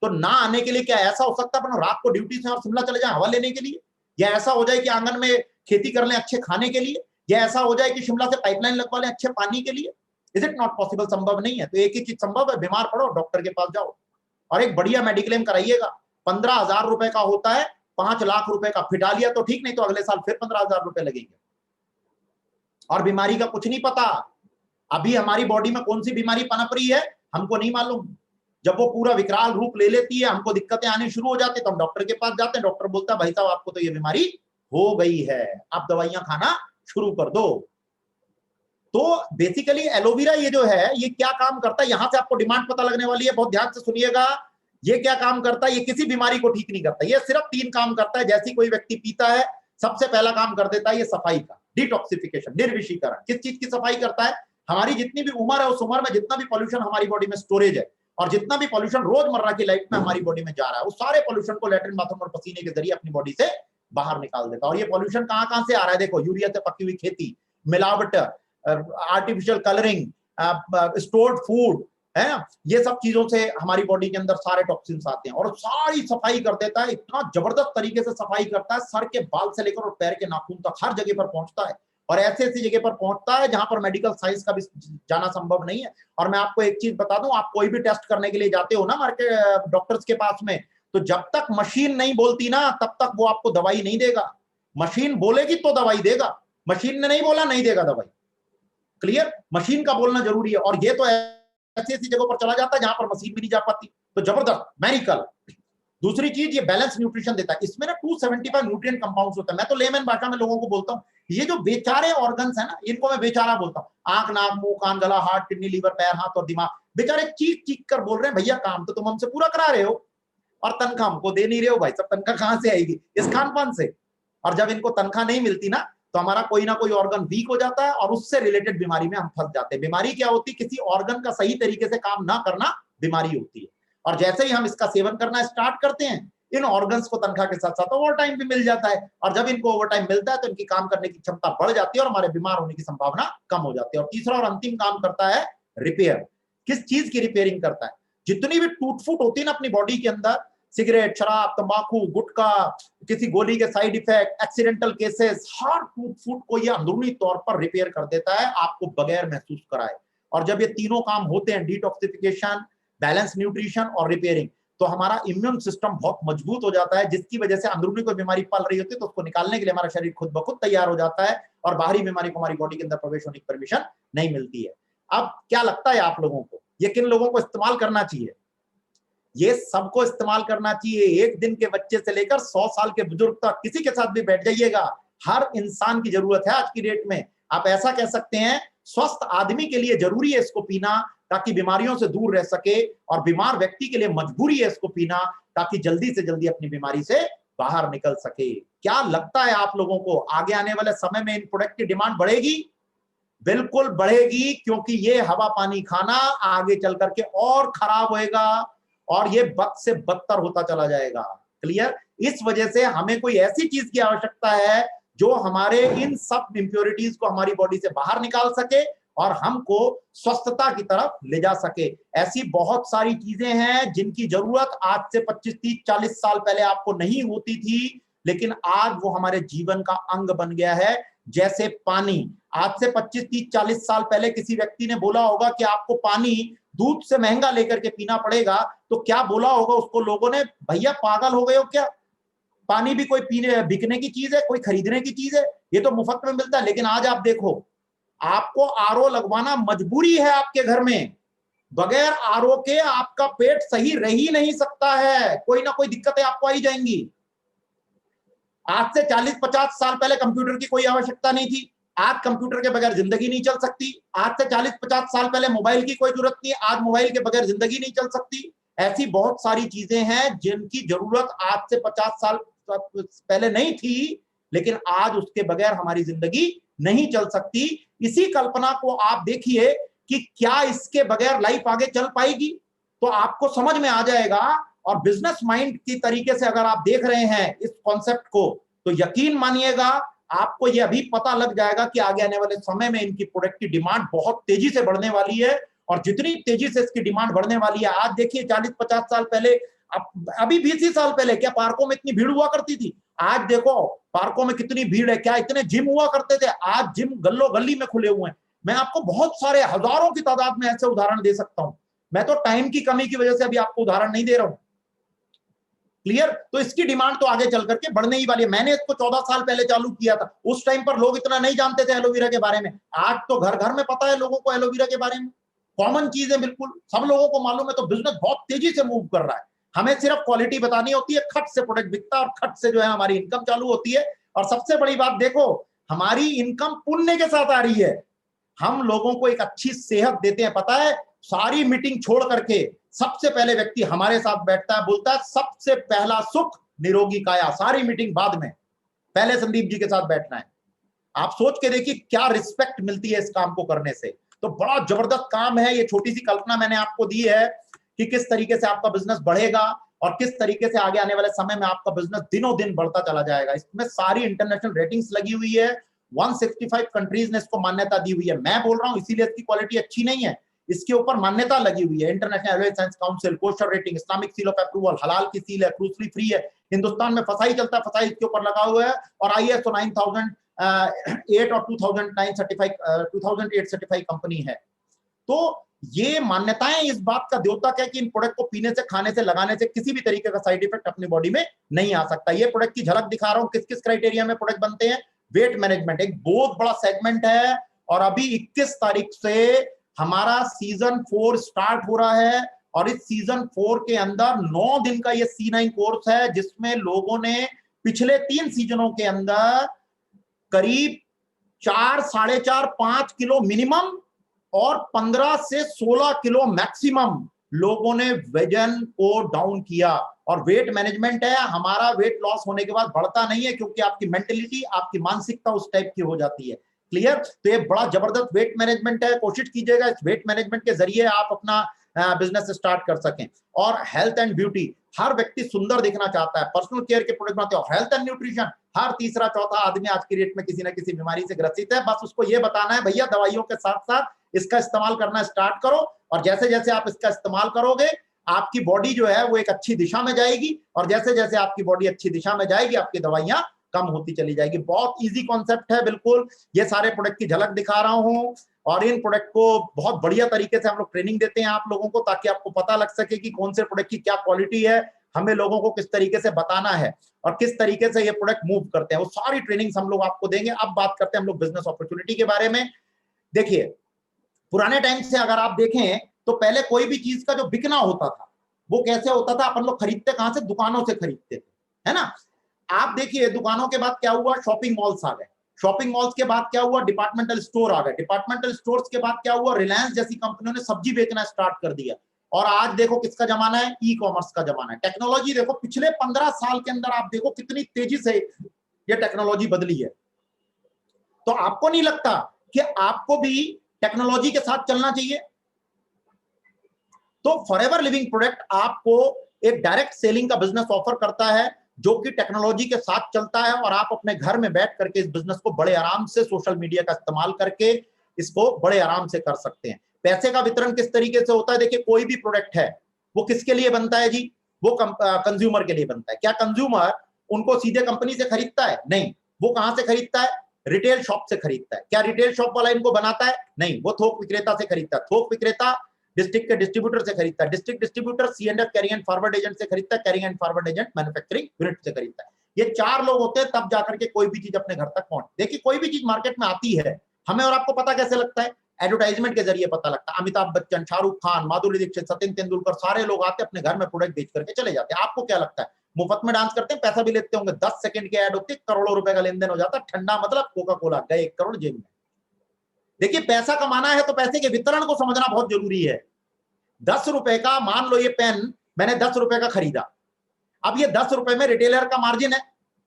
तो ना आने के लिए क्या ऐसा हो सकता है अपन रात को ड्यूटी से और शिमला चले जाए हवा लेने के लिए, या ऐसा हो जाए कि आंगन में खेती कर लें अच्छे खाने के लिए, या ऐसा हो जाए कि शिमला से पाइपलाइन लगवा लें अच्छे पानी के लिए? Is it not possible? संभव नहीं है। तो एक ही चीज संभव है, बीमार पड़ो डॉक्टर के पास जाओ और एक बढ़िया मेडिक्लेम कराइएगा। 15,000 रुपए का होता है, 5 लाख रुपए का फिटा लिया तो ठीक, नहीं तो अगले साल फिर 15,000 रुपए लगेंगे। और बीमारी का कुछ नहीं पता, अभी हमारी बॉडी में कौन सी बीमारी पनप रही है हमको नहीं मालूम। जब वो पूरा विकराल रूप ले लेती है, हमको दिक्कतें आनी शुरू हो जाती है, तो हम डॉक्टर के पास जाते हैं। डॉक्टर बोलता है भाई साहब आपको तो ये बीमारी हो गई है, आप दवाइयां खाना शुरू कर दो। तो बेसिकली एलोवेरा ये जो है ये क्या काम करता है, यहां से आपको डिमांड पता लगने वाली है, बहुत ध्यान से सुनिएगा। ये क्या काम करता है? ये किसी बीमारी को ठीक नहीं करता, ये सिर्फ 3 काम करता है। जैसे कोई व्यक्ति पीता है, सबसे पहला काम कर देता है ये सफाई का, डिटॉक्सिफिकेशन, निर्विषीकरण। किस चीज की सफाई करता है? हमारी जितनी भी उम्र है उस उम्र में जितना भी पॉल्यूशन हमारी बॉडी में स्टोरेज है, और जितना भी पॉल्यूशन रोजमर्रा की लाइफ में हमारी बॉडी में जा रहा है, उस सारे पॉल्यूशन को लैट्रिन, बाथरूम और पसीने के जरिए अपनी बॉडी से बाहर निकाल देता है। और ये पॉल्यूशन कहां कहां से आ रहा है? देखो, यूरिया से पकी हुई खेती, मिलावट, आर्टिफिशियल कलरिंग, स्टोर्ड फूड है ना, ये सब चीजों से हमारी बॉडी के अंदर सारे टॉक्सिन्स आते हैं। और सारी सफाई कर देता है, इतना जबरदस्त तरीके से सफाई करता है, सर के बाल से लेकर और पैर के नाखून तक हर जगह पर पहुंचता है। और ऐसे ऐसी जगह पर पहुंचता है जहां पर मेडिकल साइंस का भी जाना संभव नहीं है। और मैं आपको एक चीज बता दूं, आप कोई भी टेस्ट करने के लिए जाते हो ना मार्केट डॉक्टर्स के पास में, तो जब तक मशीन नहीं बोलती ना तब तक वो आपको दवाई नहीं देगा। मशीन बोलेगी तो दवाई देगा, मशीन ने नहीं बोला नहीं देगा दवाई। क्लियर? मशीन का बोलना जरूरी है। और ये तो ऐसी ऐसी जगहों पर चला जाता है जहां पर मशीन भी नहीं जा पाती। तो जबरदस्त मेडिकल। दूसरी चीज, ये बैलेंस न्यूट्रिशन देता है। इसमें ना 275 न्यूट्रिएंट कंपाउंड्स होता है। मैं तो लेमन भाषा में लोगों को बोलता हूँ, ये जो बेचारे ऑर्गन्स है ना, इनको मैं बेचारा बोलता हूँ। आंख, नाक, मुंह, कान, गला, हार्ट, किडनी, लीवर, पैर, हाथ और दिमाग, बेचारे चीख चीख कर बोल रहे हैं भैया काम तो तुम हमसे पूरा करा रहे हो और तनख्वाह हमको दे नहीं रहे हो। भाई सब तनख्वाह कहां से आएगी? इस खान पान से। और जब इनको तनख्वाह नहीं मिलती ना, तो हमारा कोई ना कोई ऑर्गन वीक हो जाता है और उससे रिलेटेड बीमारी में हम फंस जाते हैं। बीमारी क्या होती है? किसी ऑर्गन का सही तरीके से काम ना करना बीमारी होती है। और जैसे ही हम इसका सेवन करना स्टार्ट करते हैं, इन ऑर्गन्स को तनख्वाह के साथ साथ ओवर टाइम भी मिल जाता है। और जब इनको ओवर टाइम मिलता है तो इनकी काम करने की क्षमता बढ़ जाती है और हमारे बीमार होने की संभावना कम हो जाती है। और तीसरा और अंतिम काम करता है रिपेयर। किस चीज की रिपेयरिंग करता है? जितनी भी टूट फूट होती है ना अपनी बॉडी के अंदर, सिगरेट, शराब, तंबाकू, गुटखा, किसी गोली के साइड इफेक्ट, एक्सीडेंटल केसेस, हर टूट फूट को ये अंदरूनी तौर पर रिपेयर कर देता है आपको बगैर महसूस कराए। और जब ये तीनों काम होते हैं, डिटॉक्सिफिकेशन, बैलेंस न्यूट्रिशन और रिपेयरिंग, तो हमारा इम्यून सिस्टम बहुत मजबूत हो जाता है, जिसकी वजह से अंदरूनी कोई बीमारी पल रही होती है तो उसको निकालने के लिए हमारा शरीर खुद ब खुद तैयार हो जाता है और बाहरी बीमारी को हमारी बॉडी के अंदर प्रवेश होने की परमिशन नहीं मिलती है। अब क्या लगता है आप लोगों को, ये किन लोगों को इस्तेमाल करना चाहिए? ये सबको इस्तेमाल करना चाहिए। एक दिन के बच्चे से लेकर 100 साल के बुजुर्ग तक किसी के साथ भी बैठ जाइएगा, हर इंसान की जरूरत है आज की डेट में। आप ऐसा कह सकते हैं, स्वस्थ आदमी के लिए जरूरी है इसको पीना ताकि बीमारियों से दूर रह सके, और बीमार व्यक्ति के लिए मजबूरी है इसको पीना ताकि जल्दी से जल्दी अपनी बीमारी से बाहर निकल सके। क्या लगता है आप लोगों को, आगे आने वाले समय में इन प्रोडक्ट की डिमांड बढ़ेगी? बिल्कुल बढ़ेगी, क्योंकि ये हवा पानी खाना आगे चल करके और खराब होएगा और ये बद से बदतर होता चला जाएगा। क्लियर? इस वजह से हमें कोई ऐसी चीज की आवश्यकता है जो हमारे इन सब इंप्योरिटीज को हमारी बॉडी से बाहर निकाल सके और हमको स्वस्थता की तरफ ले जा सके। ऐसी बहुत सारी चीजें हैं जिनकी जरूरत आज से 25, 30, 40 साल पहले आपको नहीं होती थी, लेकिन आज वो हमारे जीवन का अंग बन गया है। जैसे पानी, आज से 25, 30, 40 साल पहले किसी व्यक्ति ने बोला होगा कि आपको पानी दूध से महंगा लेकर के पीना पड़ेगा, तो क्या बोला होगा उसको लोगों ने? भैया पागल हो गए हो क्या? पानी भी कोई पीने बिकने की चीज है, कोई खरीदने की चीज है? ये तो मुफ्त में मिलता है। लेकिन आज आप देखो, आपको आरओ लगवाना मजबूरी है आपके घर में। बगैर आरओ के आपका पेट सही रह ही नहीं सकता है, कोई ना कोई दिक्कतें आपको आई जाएंगी। आज से 40-50 साल पहले कंप्यूटर की कोई आवश्यकता नहीं थी, आज कंप्यूटर के बगैर जिंदगी नहीं चल सकती। आज से 40-50 साल पहले मोबाइल की कोई जरूरत नहीं, आज मोबाइल के बगैर जिंदगी नहीं चल सकती। ऐसी बहुत सारी चीजें हैं जिनकी जरूरत आज से 50 साल पहले नहीं थी, लेकिन आज उसके बगैर हमारी जिंदगी नहीं चल सकती। इसी कल्पना को आप देखिए कि क्या इसके बगैर लाइफ आगे चल पाएगी, तो आपको समझ में आ जाएगा। और बिजनेस माइंड की तरीके से अगर आप देख रहे हैं इस कॉन्सेप्ट को, तो यकीन मानिएगा आपको यह अभी पता लग जाएगा कि आगे आने वाले समय में इनकी प्रोडक्ट की डिमांड बहुत तेजी से बढ़ने वाली है। और जितनी तेजी से इसकी डिमांड बढ़ने वाली है, आज देखिए 40-50 साल पहले, अभी 20 साल पहले क्या पार्कों में इतनी भीड़ हुआ करती थी? आज देखो पार्कों में कितनी भीड़ है। क्या इतने जिम हुआ करते थे? आज जिम गल्लो गली में खुले हुए हैं। मैं आपको बहुत सारे हजारों की तादाद में ऐसे उदाहरण दे सकता हूं। मैं तो टाइम की कमी की वजह से अभी आपको उदाहरण नहीं दे रहा हूं। क्लियर? तो इसकी डिमांड तो आगे चल करके बढ़ने ही वाली है। मैंने इसको 14 साल पहले चालू किया था, उस टाइम पर लोग इतना नहीं जानते थे एलोवेरा के बारे में। आज तो घर घर में पता है लोगों को एलोवेरा के बारे में, कॉमन चीज है, बिल्कुल सब लोगों को मालूम है। तो बिजनेस बहुत तेजी से मूव कर रहा है। हमें सिर्फ क्वालिटी बतानी होती है, खट से प्रोडक्ट बिकता है और खट से जो है हमारी इनकम चालू होती है। और सबसे बड़ी बात देखो, हमारी इनकम पुण्य के साथ आ रही है। हम लोगों को एक अच्छी सेहत देते हैं, पता है, सारी मीटिंग छोड़ करके सबसे पहले व्यक्ति हमारे साथ बैठता है, बोलता है सबसे पहला सुख निरोगी काया। सारी मीटिंग बाद में, पहले संदीप जी के साथ बैठना है। आप सोच के देखिए क्या रिस्पेक्ट मिलती है इस काम को करने से। तो बड़ा जबरदस्त काम है। ये छोटी सी कल्पना मैंने आपको दी है कि किस तरीके से आपका बिजनेस बढ़ेगा और किस तरीके से आगे आने वाले समय में आपका बिजनेस दिनों दिन बढ़ता चला जाएगा। इसमें सारी इंटरनेशनल रेटिंग्स लगी हुई है, 165 कंट्रीज ने इसको मान्यता दी हुई है। मैं बोल रहा हूं इसीलिए इसकी क्वालिटी अच्छी नहीं है, इसके ऊपर मान्यता लगी हुई है। International aloe vera science council, coaster rating, Islamic seal of approval, हलाल की सील है, क्रूसली फ्री है। हिंदुस्तान में फसाई चलता है, फसाई इसके ऊपर लगा हुआ है। और ISO 9008 और 2008 सर्टिफाइड कंपनी है। तो ये मान्यताएं इस बात का द्योतक है कि इन प्रोडक्ट को पीने से, खाने से, लगाने से किसी भी तरीके का साइड इफेक्ट अपनी बॉडी में नहीं आ सकता। ये प्रोडक्ट की झलक दिखा रहा हूं किस किस क्राइटेरिया में प्रोडक्ट बनते हैं। वेट मैनेजमेंट एक बहुत बड़ा सेगमेंट है और अभी 21 तारीख से हमारा सीजन 4 स्टार्ट हो रहा है। और इस सीजन 4 के अंदर 9 दिन का ये C9 कोर्स है, जिसमें लोगों ने पिछले 3 सीजनों के अंदर करीब 4, 4.5, 5 किलो मिनिमम और 15 से 16 किलो मैक्सिमम लोगों ने वजन को डाउन किया। और वेट मैनेजमेंट है, हमारा वेट लॉस होने के बाद बढ़ता नहीं है, क्योंकि आपकी मेंटेलिटी, आपकी मानसिकता उस टाइप की हो जाती है। क्लियर? तो ये बड़ा जबरदस्त वेट मैनेजमेंट है। कोशिश कीजिएगा इस वेट मैनेजमेंट के जरिए आप अपना बिजनेस स्टार्ट कर सकें। और हेल्थ एंड ब्यूटी, हर व्यक्ति सुंदर दिखना चाहता है, पर्सनल केयर के प्रोडक्ट बनाते हैं। हेल्थ एंड न्यूट्रिशन, हर तीसरा चौथा आदमी आज की डेट में किसी ना किसी बीमारी से ग्रसित है। बस उसको ये बताना है भैया दवाइयों के साथ साथ इसका इस्तेमाल करना स्टार्ट करो। और जैसे जैसे आप इसका इस्तेमाल करोगे, आपकी बॉडी जो है वो एक अच्छी दिशा में जाएगी। और जैसे जैसे आपकी बॉडी अच्छी दिशा में जाएगी, आपकी दवाइयां कम होती चली जाएगी। बहुत इजी कॉन्सेप्ट है, बिल्कुल। ये सारे प्रोडक्ट की झलक दिखा रहा हूं और इन प्रोडक्ट को बहुत बढ़िया तरीके से हम लोग ट्रेनिंग देते हैं आप लोगों को, ताकि आपको पता लग सके कि कौन से प्रोडक्ट की क्या क्वालिटी है, हमें लोगों को किस तरीके से बताना है और किस तरीके से ये प्रोडक्ट मूव करते हैं। वो सारी ट्रेनिंग्स हम लोग आपको देंगे। अब बात करते हैं हम लोग बिजनेस अपॉर्चुनिटी के बारे में। देखिए, पुराने टाइम से अगर आप देखें तो पहले कोई भी चीज का जो बिकना होता था वो कैसे होता था? अपन लोग खरीदते कहां से? दुकानों से खरीदते थे, है ना। आप देखिए दुकानों के बाद क्या हुआ? शॉपिंग मॉल्स आ गए। शॉपिंग मॉल्स के बाद क्या हुआ? डिपार्टमेंटल स्टोर आ गए। डिपार्टमेंटल स्टोर्स के बाद क्या हुआ? रिलायंस जैसी कंपनियों ने सब्जी बेचना स्टार्ट कर दिया। और आज देखो किसका जमाना है? ई कॉमर्स का जमाना है। टेक्नोलॉजी देखो, पिछले 15 साल के अंदर आप देखो कितनी तेजी से ये टेक्नोलॉजी बदली है। तो आपको नहीं लगता कि आपको भी टेक्नोलॉजी के साथ चलना चाहिए? तो फॉरएवर लिविंग प्रोडक्ट आपको एक डायरेक्ट सेलिंग का बिजनेस ऑफर करता है जो कि टेक्नोलॉजी के साथ चलता है, और आप अपने घर में बैठ करके इस बिजनेस को बड़े आराम से सोशल मीडिया का इस्तेमाल करके इसको बड़े आराम से कर सकते हैं। पैसे का वितरण किस तरीके से होता है? देखिए, कोई भी प्रोडक्ट है वो किसके लिए बनता है जी? वो कंज्यूमर के लिए बनता है। क्या कंज्यूमर उनको सीधे कंपनी से खरीदता है? नहीं। वो कहां से खरीदता है? रिटेल शॉप से खरीदता है। क्या रिटेल शॉप वाला इनको बनाता है? नहीं, वो थोक विक्रेता से खरीदता है। थोक विक्रेता डिस्ट्रिक्ट के डिस्ट्रीब्यूटर से खरीदता है। District distributor C&F carrying and forward agent से खरीदता है। Carrying and forward agent manufacturing unit से खरीदता है। ये 4 लोग होते हैं, तब जाकर के कोई भी चीज अपने घर तक पहुंच। देखिए, कोई भी चीज मार्केट में आती है, हमें और आपको पता कैसे लगता है? एडवर्टाइजमेंट के जरिए पता लगता है। अमिताभ बच्चन, शाहरुख खान, माधुरी दीक्षित, सचिन तेंदुलकर, सारे लोग आते अपने घर में प्रोडक्ट बेच करके चले जाते हैं। आपको क्या लगता है? मुफ्त में डांस करते हैं, पैसा भी लेते होंगे। 10 सेकंड की एड होती है, करोड़ों रुपए का लेन देन हो जाता है। ठंडा मतलब कोका कोला, गए 1 करोड़ जेब में। देखिए, पैसा कमाना है तो पैसे के वितरण को समझना बहुत जरूरी है। 10 रुपए का, मान लो ये पेन मैंने 10 रुपए का खरीदा। अब ये 10 रुपए में रिटेलर का मार्जिन है,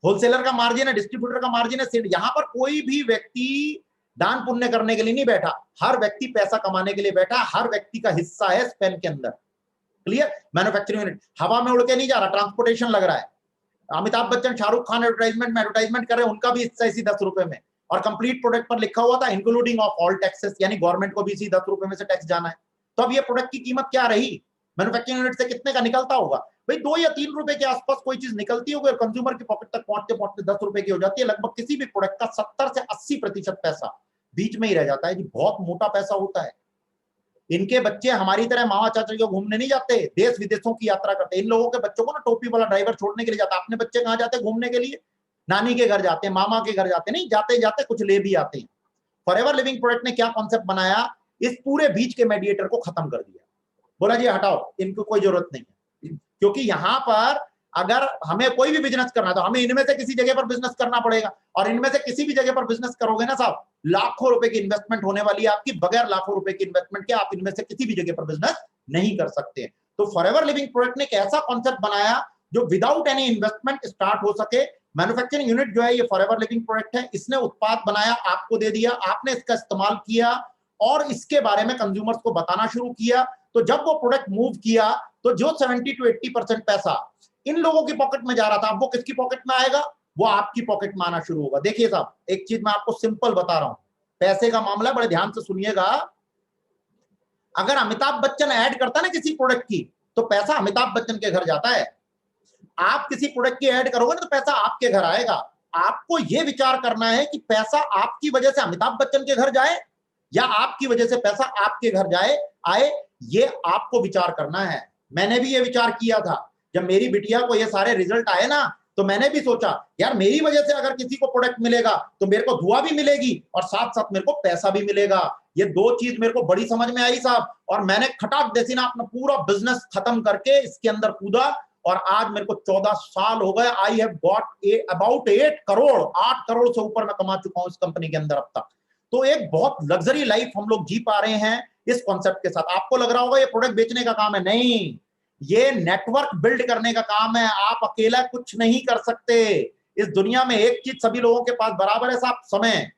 होलसेलर का मार्जिन है, डिस्ट्रीब्यूटर का मार्जिन है। यहां पर कोई भी व्यक्ति दान पुण्य करने के लिए नहीं बैठा, हर व्यक्ति पैसा कमाने के लिए बैठा। हर व्यक्ति का हिस्सा है इस पेन के अंदर। क्लियर? मैन्युफैक्चरिंग यूनिट हवा में उड़ के नहीं जा रहा, ट्रांसपोर्टेशन लग रहा है। अमिताभ बच्चन, शाहरुख खान एडवर्टाइजमेंट में एडवर्टाइजमेंट कर रहे हैं, उनका भी हिस्सा इसी 10 रुपए में। और कंप्लीट प्रोडक्ट पर लिखा हुआ था इंक्लूडिंग ऑफ ऑल टैक्सेस, यानी गवर्नमेंट को भी इसी 10 रुपए में से टैक्स जाना है। तो अब ये प्रोडक्ट की कीमत क्या रही? मैन्युफैक्चरिंग यूनिट से कितने का निकलता होगा भाई? 2 या 3 रुपए के आसपास कोई चीज निकलती होगी, और कंज्यूमर की पॉकेट तक पहुंचते पहुंचते 10 रुपए की हो जाती है। लगभग किसी भी प्रोडक्ट का 70 से 80% पैसा बीच में ही रह जाता है जी। बहुत मोटा पैसा होता है। इनके बच्चे हमारी तरह मामा चाचा को घूमने नहीं जाते, देश विदेशों की यात्रा करते। इन लोगों के बच्चों को ना टोपी वाला ड्राइवर छोड़ने के लिए जाता। अपने बच्चे कहां जाते हैं घूमने के लिए? नानी के घर जाते हैं, मामा के घर जाते हैं। नहीं, जाते जाते कुछ ले भी आते हैं। फॉरएवर लिविंग प्रोडक्ट ने क्या कॉन्सेप्ट बनाया? इस पूरे बीच के मेडिएटर को खत्म कर दिया। बोला जी हटाओ, इनको कोई जरूरत नहीं है। क्योंकि यहां पर अगर हमें कोई भी बिजनेस करना है तो हमें इनमें से किसी जगह पर बिजनेस करना पड़ेगा, और इनमें से किसी भी जगह पर बिजनेस करोगे ना साहब, लाखों रुपए की इन्वेस्टमेंट होने वाली है आपकी। बगैर लाखों रुपए की इन्वेस्टमेंट के आप इनमें से किसी भी जगह पर बिजनेस नहीं कर सकते। तो फॉरएवर लिविंग प्रोडक्ट ने एक ऐसा कॉन्सेप्ट बनाया जो विदाउट एनी इन्वेस्टमेंट स्टार्ट हो सके। मैन्युफैक्चरिंग यूनिट जो है ये फॉरएवर लिविंग प्रोडक्ट है। इसने उत्पाद बनाया, आपको दे दिया, आपने इसका इस्तेमाल किया और इसके बारे में कंज्यूमर्स को बताना शुरू किया। तो जब वो प्रोडक्ट मूव किया तो जो 70 to 80% पैसा इन लोगों की पॉकेट में जा रहा था, अब वो किसकी पॉकेट में आएगा? वो आपकी पॉकेट में आना शुरू होगा। देखिए साहब, एक चीज मैं आपको सिंपल बता रहा हूं, पैसे का मामला, बड़े ध्यान से सुनिएगा। अगर अमिताभ बच्चन ऐड करता ना किसी प्रोडक्ट की, तो पैसा अमिताभ बच्चन के घर जाता है। आप किसी प्रोडक्ट की ऐड करोगे ना तो पैसा आपके घर आएगा। आपको यह विचार करना है कि पैसा आपकी वजह से अमिताभ बच्चन के घर जाए या आपकी वजह से पैसा आपके घर जाए आए, ये आपको विचार करना है। मैंने भी ये विचार किया था जब मेरी बिटिया को ये सारे रिजल्ट आए ना, तो मैंने भी सोचा यार मेरी वजह से अगर किसी को प्रोडक्ट मिलेगा तो मेरे को दुआ भी मिलेगी और साथ साथ मेरे को पैसा भी मिलेगा। ये 2 चीज मेरे को बड़ी समझ में आई साहब, और मैंने खटाक देसी ना अपना पूरा बिजनेस खत्म करके इसके अंदर कूदा, और आज मेरे को 14 साल हो गए। I have got about 8 crore, 8 crore से ऊपर मैं कमा चुका हूं इस कंपनी के अंदर अब तक। तो एक बहुत लग्जरी लाइफ हम लोग जी पा रहे हैं इस कॉन्सेप्ट के साथ। आपको लग रहा होगा ये प्रोडक्ट बेचने का काम है, नहीं, ये नेटवर्क बिल्ड करने का काम है। आप अकेला कुछ नहीं कर सकते इस दुनिया में। एक चीज सभी लोगों के पास बराबर है साहब, समय।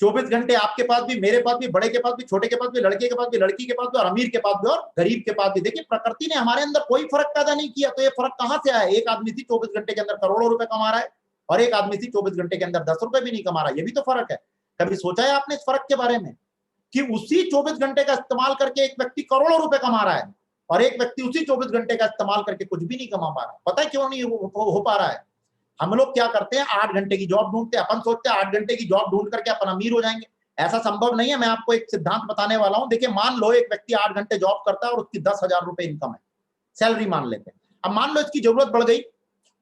24 घंटे आपके पास भी, मेरे पास भी, बड़े के पास भी, छोटे के पास भी, लड़के के पास भी, लड़की के पास भी, और अमीर के पास भी और गरीब के पास भी। देखिए, प्रकृति ने हमारे अंदर कोई फर्क पैदा नहीं किया। तो ये फर्क कहां से आया? एक आदमी थी 24 घंटे के अंदर करोड़ों रुपए कमा रहा है, और एक आदमी थी 24 घंटे के अंदर 10 रुपए भी नहीं कमा रहा। ये भी तो फर्क है। कभी सोचा है आपने इस फर्क के बारे में कि उसी 24 घंटे का इस्तेमाल करके एक व्यक्ति करोड़ों रुपए कमा रहा है और एक व्यक्ति उसी 24 घंटे का इस्तेमाल करके कुछ भी नहीं कमा पा रहा? पता है क्यों नहीं हो पा रहा है? हम लोग क्या करते हैं, 8 घंटे की जॉब ढूंढते हैं। अपन सोचते हैं 8 घंटे की जॉब ढूंढ करके अपन अमीर हो जाएंगे। ऐसा संभव नहीं है। मैं आपको एक सिद्धांत बताने वाला हूं। देखिए, मान लो एक व्यक्ति 8 घंटे जॉब करता है और उसकी 10,000 रुपए इनकम है, सैलरी मान लेते हैं। अब मान लो इसकी जरूरत बढ़ गई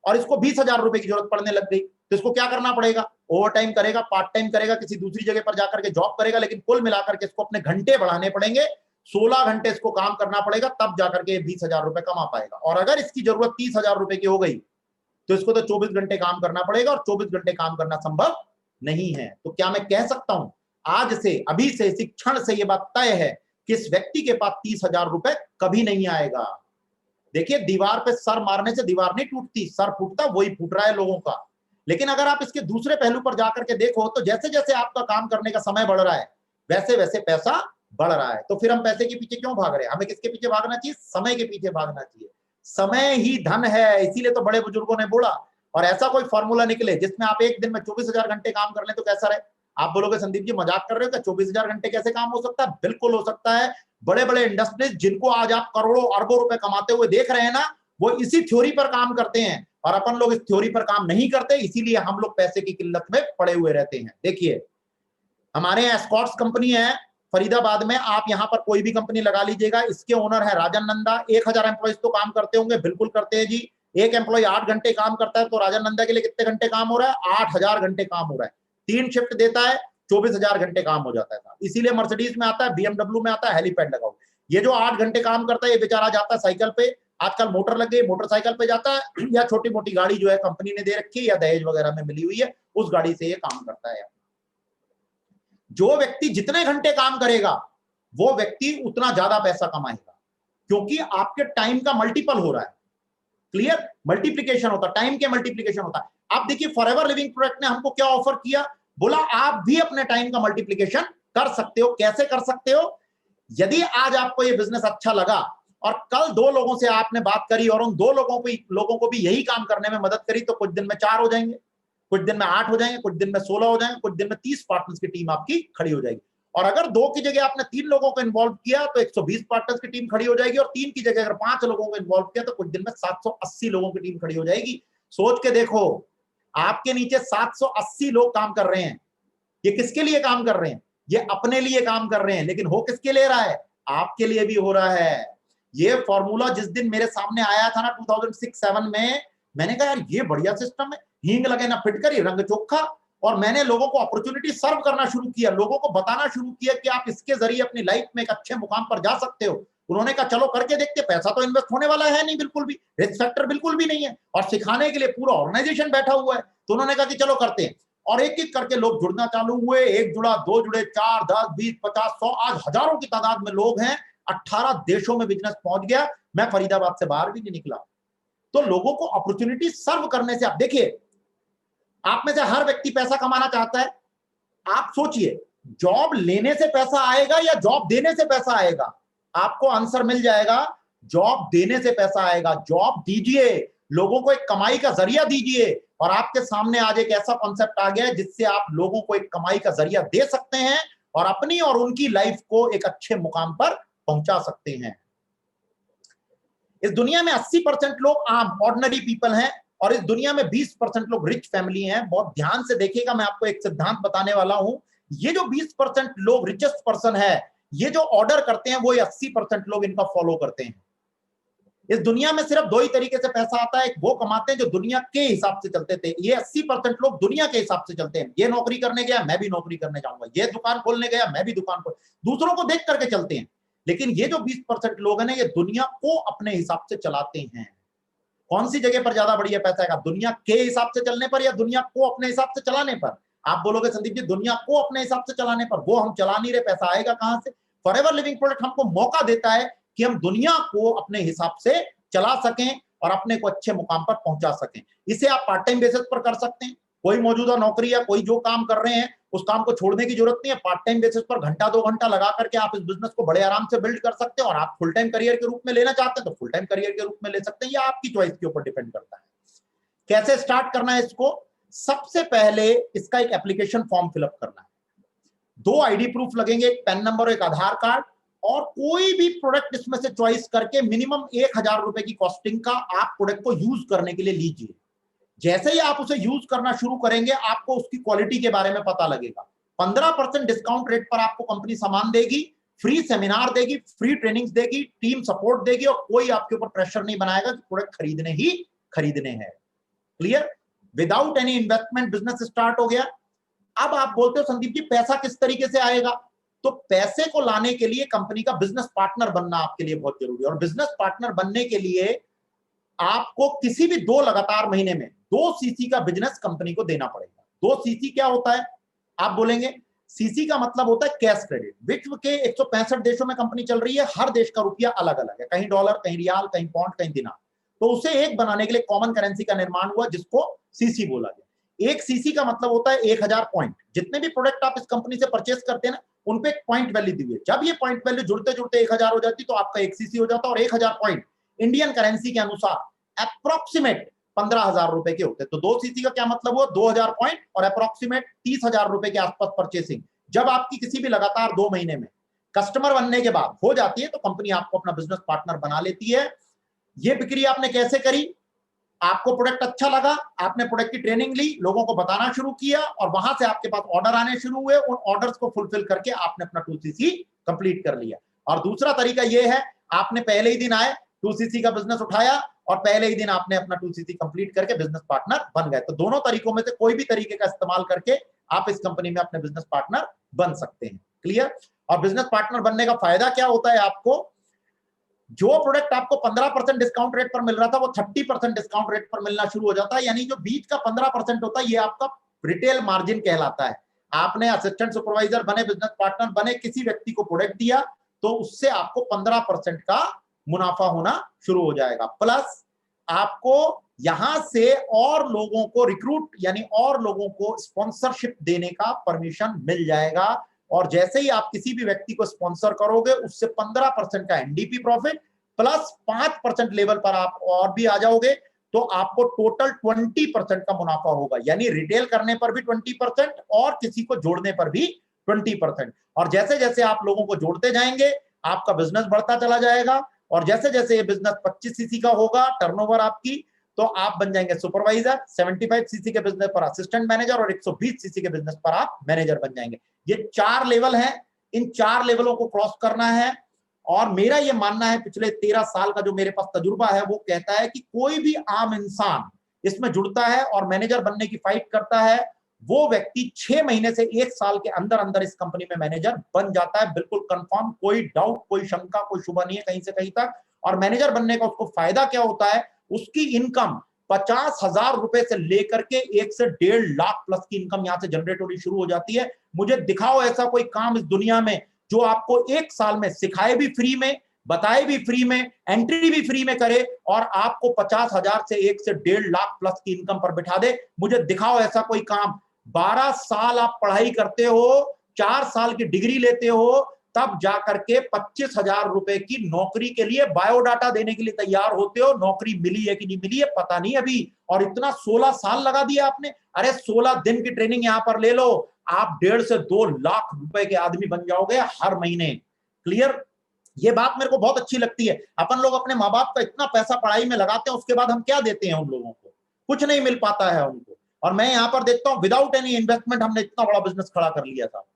और इसको 20,000 रुपए की जरूरत पड़ने लग गई, तो इसको क्या करना पड़ेगा? ओवर टाइम करेगा, पार्ट टाइम करेगा, किसी दूसरी जगह पर जाकर के जॉब करेगा, लेकिन कुल मिलाकर के इसको अपने घंटे बढ़ाने पड़ेंगे। 16 घंटे इसको काम करना पड़ेगा, तब जाकर के 20,000 रुपए कमा पाएगा। और अगर इसकी जरूरत 30,000 रुपए की हो गई तो इसको तो 24 घंटे काम करना पड़ेगा, और 24 घंटे काम करना संभव नहीं है। तो क्या मैं कह सकता हूं आज से, अभी से, इसी क्षण से ये बात तय है कि इस व्यक्ति के पास 30,000 रुपए कभी नहीं आएगा। देखिए, दीवार पे सर मारने से दीवार नहीं टूटती, सर फूटता वही फूट रहा है लोगों का। लेकिन अगर आप इसके दूसरे पहलू पर जाकर के देखो तो जैसे जैसे आपका काम करने का समय बढ़ रहा है वैसे वैसे पैसा बढ़ रहा है। तो फिर हम पैसे के पीछे क्यों भाग रहे हैं? हमें किसके पीछे भागना चाहिए? समय के पीछे भागना चाहिए। समय ही धन है, इसीलिए तो बड़े बुजुर्गों ने बोला। और ऐसा कोई फॉर्मूला निकले जिसमें आप एक दिन में 24,000 घंटे काम कर लें तो कैसा रहे? आप बोलोगे संदीप जी मजाक कर रहे हो क्या, 24,000 घंटे कैसे काम हो सकता है? बिल्कुल हो सकता है। बड़े बड़े इंडस्ट्रीज जिनको आज आप करोड़ों अरबों रुपए कमाते हुए देख रहे हैं ना, वो इसी थ्योरी पर काम करते हैं, और अपन लोग इस थ्योरी पर काम नहीं करते, इसीलिए हम लोग पैसे की किल्लत में पड़े हुए रहते हैं। देखिए हमारे यहाँ एस्कॉर्ट्स कंपनी है फरीदाबाद में, आप यहाँ पर कोई भी कंपनी लगा लीजिएगा, इसके ओनर है राजन नंदा। 1,000 एम्प्लॉइज तो काम करते होंगे, बिल्कुल करते हैं जी। एक एम्प्लॉय 8 घंटे काम करता है तो राजन नंदा के लिए कितने घंटे काम हो रहा है? 8,000 घंटे काम हो रहा है। 3 शिफ्ट देता है, 24,000 घंटे काम हो जाता है। इसीलिए मर्सिडीज में आता है, बीएमडब्ल्यू में आता है, हेलीपैड लगा हुआ। ये जो 8 घंटे काम करता है, ये बेचारा जाता है साइकिल पे, आजकल मोटर लग गई, मोटरसाइकिल पे जाता है, या छोटी मोटी गाड़ी जो है कंपनी ने दे रखी है या दहेज वगैरह में मिली हुई है, उस गाड़ी से ये काम करता है। जो व्यक्ति जितने घंटे काम करेगा वो व्यक्ति उतना ज्यादा पैसा कमाएगा, क्योंकि आपके टाइम का मल्टीपल हो रहा है। क्लियर? मल्टीप्लीकेशन होता है, टाइम के मल्टीप्लीकेशन होता है। आप देखिए फॉरएवर लिविंग प्रोडक्ट ने हमको क्या ऑफर किया, बोला आप भी अपने टाइम का मल्टीप्लीकेशन कर सकते हो। कैसे कर सकते हो? यदि आज आपको ये बिजनेस अच्छा लगा और कल 2 लोगों से आपने बात करी और उन 2 लोगों को भी यही काम करने में मदद करी, तो कुछ दिन में 4 हो जाएंगे, कुछ दिन में 8 हो जाएंगे, कुछ दिन में 16 हो जाएंगे, कुछ दिन में 30 पार्टनर्स की टीम आपकी खड़ी हो जाएगी। और अगर 2 की जगह आपने 3 लोगों को इन्वॉल्व किया तो 120 पार्टनर्स की टीम खड़ी हो जाएगी, और 3 की जगह अगर 5 लोगों को इन्वॉल्व किया तो कुछ दिन में 780 लोगों की टीम खड़ी हो जाएगी। सोच के देखो, आपके नीचे 780 लोग काम कर रहे हैं। ये किसके लिए काम कर रहे हैं? ये अपने लिए काम कर रहे हैं, लेकिन हो किसके लिए रहा है? आपके लिए भी हो रहा है। ये फॉर्मूला जिस दिन मेरे सामने आया था ना 2006-7 में, मैंने कहा यार ये बढ़िया सिस्टम है, हींग लगे ना फिटकरी, रंग चोखा। और मैंने लोगों को अपॉर्चुनिटी सर्व करना शुरू किया, लोगों को बताना शुरू किया कि आप इसके जरिए अपनी लाइफ में एक अच्छे मुकाम पर जा सकते हो। उन्होंने कहा चलो करके देखते, पैसा तो इन्वेस्ट होने वाला है नहीं, बिल्कुल भी रिस्क फैक्टर बिल्कुल भी नहीं है, और सिखाने के लिए पूरा ऑर्गेनाइजेशन बैठा हुआ है। तो उन्होंने कहा कि चलो करते हैं, और एक एक करके लोग जुड़ना चालू हुए। 1 जुड़ा, 2 जुड़े, 4, 10, 20, 50, 100, आज हजारों की तादाद में लोग हैं। 18 देशों में बिजनेस पहुंच गया। मैं फरीदाबाद से बाहर भी नहीं निकला। तो लोगों को अपॉर्चुनिटी सर्व करने से, आप देखिए, आप में से हर व्यक्ति पैसा कमाना चाहता है। आप सोचिए, जॉब लेने से पैसा आएगा या जॉब देने से पैसा आएगा? आपको आंसर मिल जाएगा, जॉब देने से पैसा आएगा। जॉब दीजिए, लोगों को एक कमाई का जरिया दीजिए, और आपके सामने आज एक ऐसा कॉन्सेप्ट आ गया है जिससे आप लोगों को एक कमाई का जरिया दे सकते हैं और अपनी और उनकी लाइफ को एक अच्छे मुकाम पर पहुंचा सकते हैं। इस दुनिया में 80% लोग आम ऑर्डिनरी पीपल हैं, और इस दुनिया में 20% लोग रिच फैमिली हैं। बहुत ध्यान से देखिएगा, मैं आपको एक सिद्धांत बताने वाला हूं। ये जो 20% लोग रिचेस्ट पर्सन है, ये जो ऑर्डर करते हैं, वो 80% लोग इनका फॉलो करते हैं। इस दुनिया में सिर्फ 2 ही तरीके से पैसा आता है, एक वो कमाते हैं जो दुनिया के हिसाब से चलते थे। ये 80% लोग दुनिया के हिसाब से चलते हैं। ये नौकरी करने गया, मैं भी नौकरी करने जाऊंगा, ये दुकान खोलने गया, मैं भी दुकान खोल, दूसरों को देख करके चलते हैं। लेकिन ये जो 20% लोग हैं ना, ये दुनिया को अपने हिसाब से चलाते हैं। कौन सी जगह पर ज्यादा बढ़िया पैसा आएगा, दुनिया के हिसाब से चलने पर या दुनिया को अपने हिसाब से चलाने पर? आप बोलोगे संदीप जी दुनिया को अपने हिसाब से चलाने पर, वो हम चला नहीं रहे, पैसा आएगा कहां से? फॉरएवर लिविंग प्रोडक्ट हमको मौका देता है कि हम दुनिया को अपने हिसाब से चला सकें और अपने को अच्छे मुकाम पर पहुंचा सकें। इसे आप पार्ट टाइम बेसिस पर कर सकते हैं। कोई मौजूदा नौकरी या कोई जो काम कर रहे हैं उस काम को छोड़ने की जरूरत नहीं है। पार्ट टाइम बेसिस पर घंटा 2 घंटा लगा करके आप इस बिजनेस को बड़े आराम से बिल्ड कर सकते हैं, और आप फुल टाइम करियर के रूप में लेना चाहते हैं तो फुल टाइम करियर के रूप में ले सकते हैं, या आपकी चॉइस के ऊपर डिपेंड करता है। कैसे स्टार्ट करना है इसको? सबसे पहले इसका एक एप्लीकेशन फॉर्म फिलअप करना है। 2 आईडी प्रूफ लगेंगे, एक पैन नंबर और एक आधार कार्ड, और कोई भी प्रोडक्ट इसमें से चॉइस करके मिनिमम 1,000 रुपए की कॉस्टिंग का आप प्रोडक्ट को यूज करने के लिए लीजिए। जैसे ही आप उसे यूज करना शुरू करेंगे, आपको उसकी क्वालिटी के बारे में पता लगेगा। 15% डिस्काउंट रेट पर आपको कंपनी सामान देगी, फ्री सेमिनार देगी, फ्री ट्रेनिंग्स देगी, टीम सपोर्ट देगी, और कोई आपके ऊपर प्रेशर नहीं बनाएगा कि प्रोडक्ट खरीदने ही खरीदने हैं। Clear? Without any investment business start हो गया। अब आप बोलते हो संदीप जी पैसा किस तरीके से आएगा? तो पैसे को लाने के लिए कंपनी का बिजनेस पार्टनर बनना आपके लिए बहुत जरूरी है, और बिजनेस पार्टनर बनने के लिए आपको किसी भी 2 लगातार महीने में 2 सीसी का बिजनेस कंपनी को देना पड़ेगा। 2 सीसी क्या होता है? आप बोलेंगे सीसी का मतलब होता है कैश क्रेडिट। विश्व के 165 देशों में कंपनी चल रही है, हर देश का रुपया अलग अलग है, कहीं डॉलर, कहीं रियाल, कहीं पौंड, कहीं दिनार। तो उसे एक बनाने के लिए कॉमन करेंसी का निर्माण हुआ, जिसको सीसी बोला गया। एक सीसी का मतलब होता है 1,000 पॉइंट। जितने भी प्रोडक्ट आप इस कंपनी से परचेस करते हैं ना, उन पे एक पॉइंट वैल्यू दी हुई है। जब ये पॉइंट वैल्यू जुड़ते जुड़ते 1,000 हो जाती तो आपका एक सीसी हो जाता, और 1,000 पॉइंट इंडियन करेंसी के अनुसार अप्रोक्सीमेट 15,000 रुपए के होते हैं। तो 2 सीसी का क्या मतलब हुआ, 2,000 पॉइंट और अप्रोक्सीमेट 30,000 रुपए के आसपास परचेसिंग। जब आपकी किसी भी लगातार 2 महीने में कस्टमर बनने के बाद हो जाती है तो कंपनी आपको अपना बिजनेस पार्टनर बना लेती है। ये बिक्री आपने कैसे करी, आपको प्रोडक्ट अच्छा लगा, आपने प्रोडक्ट की ट्रेनिंग ली, लोगों को बताना शुरू किया और वहां से आपके पास ऑर्डर आने शुरू हुए, उन ऑर्डर्स को फुलफिल करके आपने अपना 2cc कंप्लीट कर लिया। और दूसरा तरीका यह है, आपने पहले ही दिन आए 2cc का बिजनेस उठाया और पहले ही दिन आपने अपना 2cc कंप्लीट करके बिजनेस पार्टनर बन गए। तो दोनों तरीकों में से कोई भी तरीके का इस्तेमाल करके आप इस कंपनी में अपने बिजनेस पार्टनर बन सकते हैं। क्लियर। और बिजनेस पार्टनर बनने का फायदा क्या होता है, आपको जो प्रोडक्ट आपको 15% डिस्काउंट रेट पर मिल रहा था वो 30% डिस्काउंट रेट पर मिलना शुरू हो जाता है। यानी जो बीच का 15% होता है ये आपका रिटेल मार्जिन कहलाता है। आपने असिस्टेंट सुपरवाइजर बने, बिजनेस पार्टनर बने, किसी व्यक्ति को प्रोडक्ट दिया तो उससे आपको 15% का मुनाफा होना शुरू हो जाएगा। प्लस आपको यहां से और लोगों को रिक्रूट यानी और लोगों को स्पॉन्सरशिप देने का परमिशन मिल जाएगा। और जैसे ही आप किसी भी व्यक्ति को स्पॉन्सर करोगे उससे 15% का एनडीपी प्रॉफिट प्लस 5% लेवल पर आप और भी आ जाओगे तो आपको टोटल 20% का मुनाफा होगा। यानी रिटेल करने पर भी 20% और किसी को जोड़ने पर भी 20%। और जैसे जैसे आप लोगों को जोड़ते जाएंगे आपका बिजनेस बढ़ता चला जाएगा। और जैसे जैसे ये बिजनेस 25cc का होगा टर्नओवर आपकी, तो आप बन जाएंगे सुपरवाइजर, 75cc के बिजनेस पर असिस्टेंट मैनेजर और 120cc के बिजनेस पर आप मैनेजर बन जाएंगे। ये 4 लेवल हैं, इन 4 लेवलों को क्रॉस करना है। और मेरा ये मानना है, पिछले 13 साल का जो मेरे पास तजुर्बा है वो कहता है कि कोई भी आम इंसान इसमें जुड़ता है और मैनेजर बनने की फाइट करता है, वो व्यक्ति 6 महीने से 1 साल के अंदर अंदर इस कंपनी में मैनेजर बन जाता है। बिल्कुल कंफर्म, कोई डाउट, कोई शंका, कोई शुबा नहीं है कहीं से कहीं तक। और मैनेजर बनने का उसको फायदा क्या होता है, उसकी इनकम 50,000 रुपए से लेकर के 1 से 1.5 लाख प्लस की इनकम यहां से जनरेट होनी शुरू हो जाती है। मुझे दिखाओ ऐसा कोई काम इस दुनिया में जो आपको 1 साल में सिखाए भी फ्री में, बताए भी फ्री में, एंट्री भी फ्री में करे और आपको 50,000 से 1 से 1.5 लाख प्लस की इनकम पर बिठा दे। मुझे दिखाओ ऐसा कोई काम। 12 साल आप पढ़ाई करते हो, 4 साल की डिग्री लेते हो, तब जाकर के 25,000 रुपए की नौकरी के लिए बायोडाटा देने के लिए तैयार होते हो। नौकरी मिली है कि नहीं मिली है पता नहीं अभी, और इतना 16 साल लगा दिया आपने। अरे 16 दिन की ट्रेनिंग यहां पर ले लो, आप 1.5 से 2 लाख रुपए के आदमी बन जाओगे हर महीने। क्लियर। ये बात मेरे को बहुत अच्छी लगती है। अपन लोग अपने माँ बाप का इतना पैसा पढ़ाई में लगाते हैं, उसके बाद हम क्या देते हैं उन लोगों को, कुछ नहीं मिल पाता है उनको। और मैं यहां पर देखता हूं विदाउट एनी इन्वेस्टमेंट हमने इतना बड़ा बिजनेस खड़ा कर लिया था।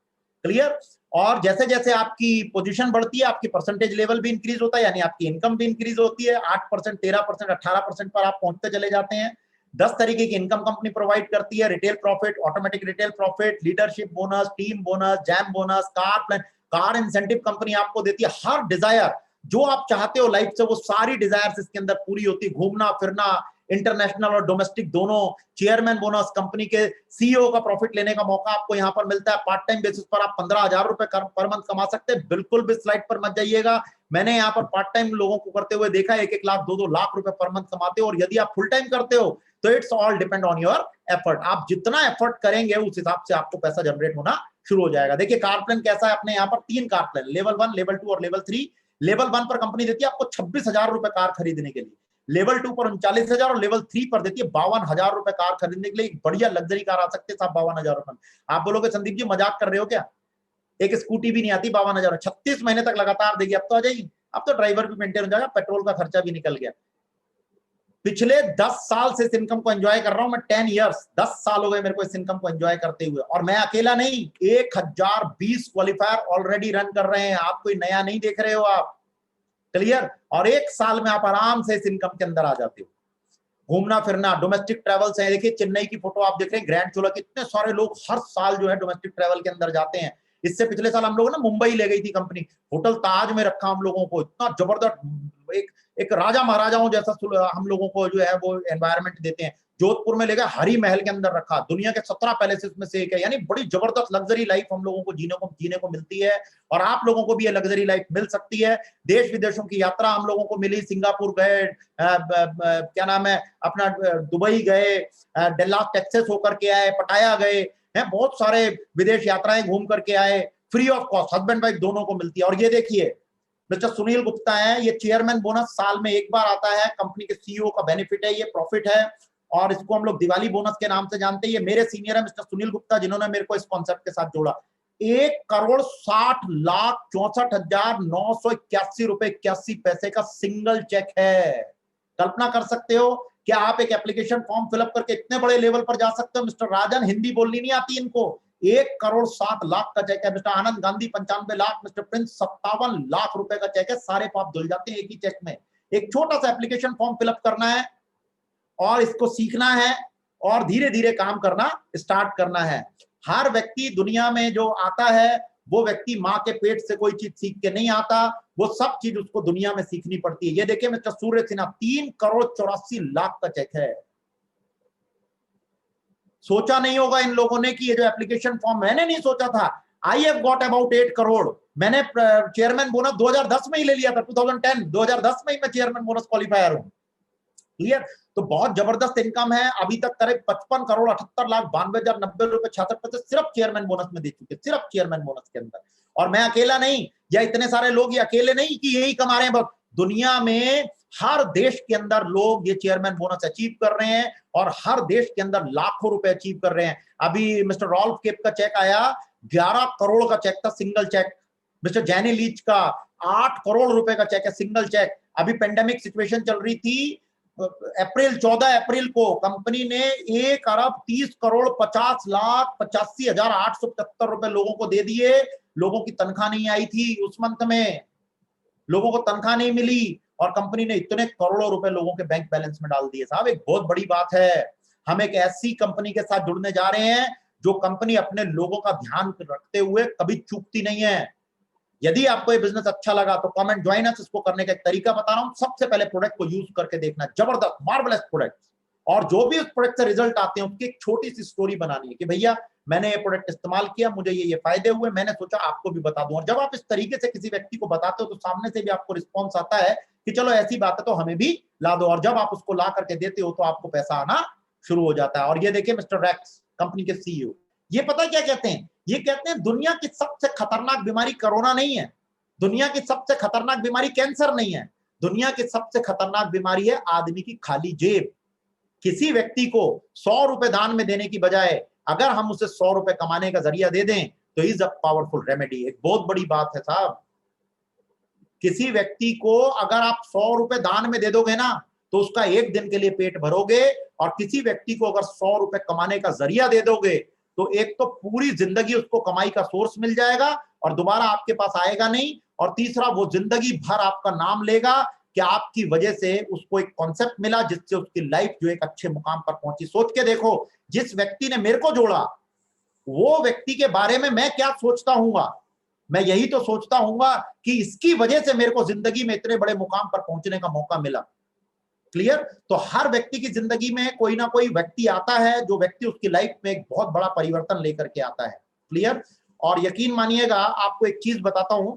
क्लियर। और जैसे जैसे आपकी पोजीशन बढ़ती है आपकी परसेंटेज लेवल भी इंक्रीज होता है, यानी आपकी इनकम भी इंक्रीज होती है। 8%, 13%, 18% पर आप पहुंचते चले जाते हैं। 10 तरीके की इनकम कंपनी प्रोवाइड करती है, retail profit, automatic retail profit, leadership bonus, team bonus, jam bonus, car plan, car incentive company आपको देती है। हर डिजायर जो आप चाहते हो लाइफ से वो सारी डिजायर्स इसके अंदर पूरी होती है। घूमना फिरना, इंटरनेशनल और डोमेस्टिक दोनों, चेयरमैन बोनस, कंपनी के सीईओ का प्रॉफिट लेने का मौका आपको यहां पर मिलता है। पार्ट टाइम बेसिस पर आप 15,000 रुपए पर मंथ कमा सकते हैं। बिल्कुल भी स्लाइड पर मत जाइएगा, मैंने यहाँ पर पार्ट टाइम लोगों को करते हुए देखा, 1-1 लाख 2-2 लाख रुपए पर मंथ कमाते हो। और यदि आप फुल टाइम करते हो तो it's all depend on your effort. आप जितना एफर्ट करेंगे उस हिसाब से आपको पैसा जनरेट होना शुरू हो जाएगा। देखिए कार प्लान कैसा है, अपने यहाँ पर 3 कार प्लान, लेवल 1, लेवल 2 और लेवल 3। लेवल 1 पर कंपनी देती है आपको 26,000 रुपए कार खरीदने के लिए, लेवल 2 पर 39,000 और लेवल 3 पर देती है 52,000 रुपए कार खरीदने के लिए। एक बढ़िया लग्जरी कार आ सकती है साहब 52,000 रुपए। आप बोलोगे संदीप जी मजाक कर रहे हो क्या, एक स्कूटी भी नहीं आती 52,000, 36 महीने तक लगातार देगी, अब तो आ जाएगी। अब तो ड्राइवर भी मेंटेन हो जाएगा, पेट्रोल का खर्चा भी निकल गया। पिछले 10 साल से इस इनकम को एंजॉय कर रहा हूं मैं, 10 इयर्स, 10 साल हो गए मेरे को इस इनकम को एंजॉय करते हुए। और मैं अकेला नहीं, 1020 क्वालिफायर ऑलरेडी रन कर रहे हैं। आप कोई नया नहीं देख रहे हो आप। क्लियर। और 1 साल में आप आराम से इस इनकम के अंदर आ जाते हो। घूमना फिरना, डोमेस्टिक ट्रेवल्स है, देखिए चेन्नई की फोटो आप देख रहे हैं, ग्रैंड चोला, कितने सारे लोग हर साल जो है डोमेस्टिक ट्रेवल के अंदर जाते हैं। इससे पिछले साल हम लोग ना मुंबई ले गई थी कंपनी, होटल ताज में रखा हम लोगों को, इतना जबरदस्त, एक राजा महाराजाओं जैसा हम लोगों को जो है वो एनवायरनमेंट देते हैं। जोधपुर में ले गए, हरी महल के अंदर रखा, दुनिया के 17 पैलेसेस में से एक है। यानी बड़ी जबरदस्त लग्जरी लाइफ हम लोगों को जीने को मिलती है। और आप लोगों को भी ये लग्जरी लाइफ मिल सकती है। देश विदेशों की यात्रा हम लोगों को मिली, सिंगापुर गए, क्या नाम है अपना, दुबई गए, डल्लास टेक्सास होकर के आए, पटाया गए हैं, बहुत सारे विदेश यात्राएं घूम करके आए, free of cost, husband wife दोनों को मिलती है। और ये देखिए मिस्टर सुनील गुप्ता है, ये चेयरमैन बोनस साल में एक बार आता है, कंपनी के सीईओ का बेनिफिट है, ये प्रॉफिट है और इसको हम लोग दिवाली बोनस के नाम से जानते हैं। ये मेरे सीनियर है मिस्टर सुनील गुप्ता, जिन्होंने मेरे को इस कॉन्सेप्ट के साथ जोड़ा। 1,60,64,981 रुपए 81 का सिंगल चेक है। कल्पना कर सकते हो कि आप एक एप्लीकेशन फॉर्म फिलअप करके इतने बड़े लेवल पर जा सकते हो। मिस्टर राजन, हिंदी बोलनी नहीं आती इनको, 1,07,00,000 का चेक है। मिस्टर आनंद गांधी 95 लाख, मिस्टर प्रिंस 57 लाख रुपए का चेक है। सारे पाप धुल जाते हैं एक ही चेक में। एक छोटा सा एप्लीकेशन फॉर्म फिलअप करना है और इसको सीखना है और धीरे धीरे काम करना स्टार्ट करना है। हर व्यक्ति दुनिया में जो आता है वो व्यक्ति मां के पेट से कोई चीज सीख के नहीं आता, वो सब चीज उसको दुनिया में सीखनी पड़ती है। ये देखिए मिस्टर सूर्य सिन्हा, 3,84,00,000 का चेक है। सोचा नहीं होगा इन लोगों ने कि ये जो एप्लीकेशन फॉर्म, मैंने नहीं सोचा था। I have got about 8 crore. मैंने चेयरमैन बोनस 2010 में ही ले लिया था, 2010 में ही मैं चेयरमैन बोनस क्वालिफायर हूं। क्लियर? तो बहुत जबरदस्त इनकम है। अभी तक करीब 55,78,92,090 रुपए 66 पैसे सिर्फ चेयरमैन बोनस में दे चुके, सिर्फ चेयरमैन बोनस के अंदर। और मैं अकेला नहीं, या इतने सारे लोग ये अकेले नहीं कि यही कमा रहे हैं, बहुत दुनिया में हर देश के अंदर लोग ये चेयरमैन बोनस अचीव कर रहे हैं और हर देश के अंदर लाखों रुपए अचीव कर रहे हैं। अभी मिस्टर रॉल्फ केप का चेक आया, 11 करोड़ का चेक था, सिंगल चेक। मिस्टर जैनी लीच का 8 करोड़ रुपए का चेक है, सिंगल चेक। अभी पेंडेमिक सिचुएशन चल रही थी, 14 अप्रैल को कंपनी ने 1,30,50,85,875 रुपए लोगों को दे दिए। लोगों की तनख्वाह नहीं आई थी उस मंथ में, लोगों को तनख्वाह नहीं मिली और कंपनी ने इतने करोड़ों रुपए लोगों के बैंक बैलेंस में डाल दिए। साहब एक बहुत बड़ी बात है। हम एक ऐसी कंपनी के साथ जुड़ने जा रहे हैं जो कंपनी अपने लोगों का ध्यान रखते हुए कभी चूकती नहीं है। यदि आपको ये बिजनेस अच्छा लगा तो कमेंट ज्वाइन अस। इसको करने का एक तरीका बता रहा हूं। सबसे पहले प्रोडक्ट को यूज करके देखना, जबरदस्त मार्वलेस प्रोडक्ट, और जो भी उस प्रोडक्ट से रिजल्ट आते हैं उसकी एक छोटी सी स्टोरी बनानी है कि भैया मैंने ये प्रोडक्ट इस्तेमाल किया, मुझे ये फायदे हुए, मैंने सोचा आपको भी बता दूं। और जब आप इस तरीके से किसी व्यक्ति को बताते हो तो सामने से भी आपको रिस्पॉन्स आता है कि चलो ऐसी बात है तो हमें भी ला दो। और जब आप उसको ला करके देते हो तो आपको पैसा आना शुरू हो जाता है। और ये देखिए मिस्टर रैक्स, कंपनी के सीईओ, ये पता क्या कहते हैं? ये कहते हैं दुनिया की सबसे खतरनाक बीमारी कोरोना नहीं है, दुनिया की सबसे खतरनाक बीमारी कैंसर नहीं है, दुनिया की सबसे खतरनाक बीमारी है आदमी की खाली जेब। किसी व्यक्ति को 100 रुपए दान में देने की बजाय अगर हम उसे 100 रुपए कमाने का जरिया दे दें तो इज अ पावरफुल रेमेडी। एक बहुत बड़ी बात है साहब। किसी व्यक्ति को अगर आप 100 रुपए दान में दे दोगे ना तो उसका एक दिन के लिए पेट भरोगे, और किसी व्यक्ति को अगर 100 रुपए कमाने का जरिया दे दोगे तो एक तो पूरी जिंदगी उसको कमाई का सोर्स मिल जाएगा और दोबारा आपके पास आएगा नहीं, और तीसरा वो जिंदगी भर आपका नाम लेगा कि आपकी वजह से उसको एक कॉन्सेप्ट मिला जिससे उसकी लाइफ जो एक अच्छे मुकाम पर पहुंची। सोच के देखो, जिस व्यक्ति ने मेरे को जोड़ा वो व्यक्ति के बारे में मैं क्या सोचता हूंगा। मैं यही तो सोचता हूंगा कि इसकी वजह से मेरे को जिंदगी में इतने बड़े मुकाम पर पहुंचने का मौका मिला। क्लियर? तो हर व्यक्ति की जिंदगी में कोई ना कोई व्यक्ति आता है जो व्यक्ति उसकी लाइफ में एक बहुत बड़ा परिवर्तन लेकर के आता है। क्लियर? और यकीन मानिएगा, आपको एक चीज बताता हूं,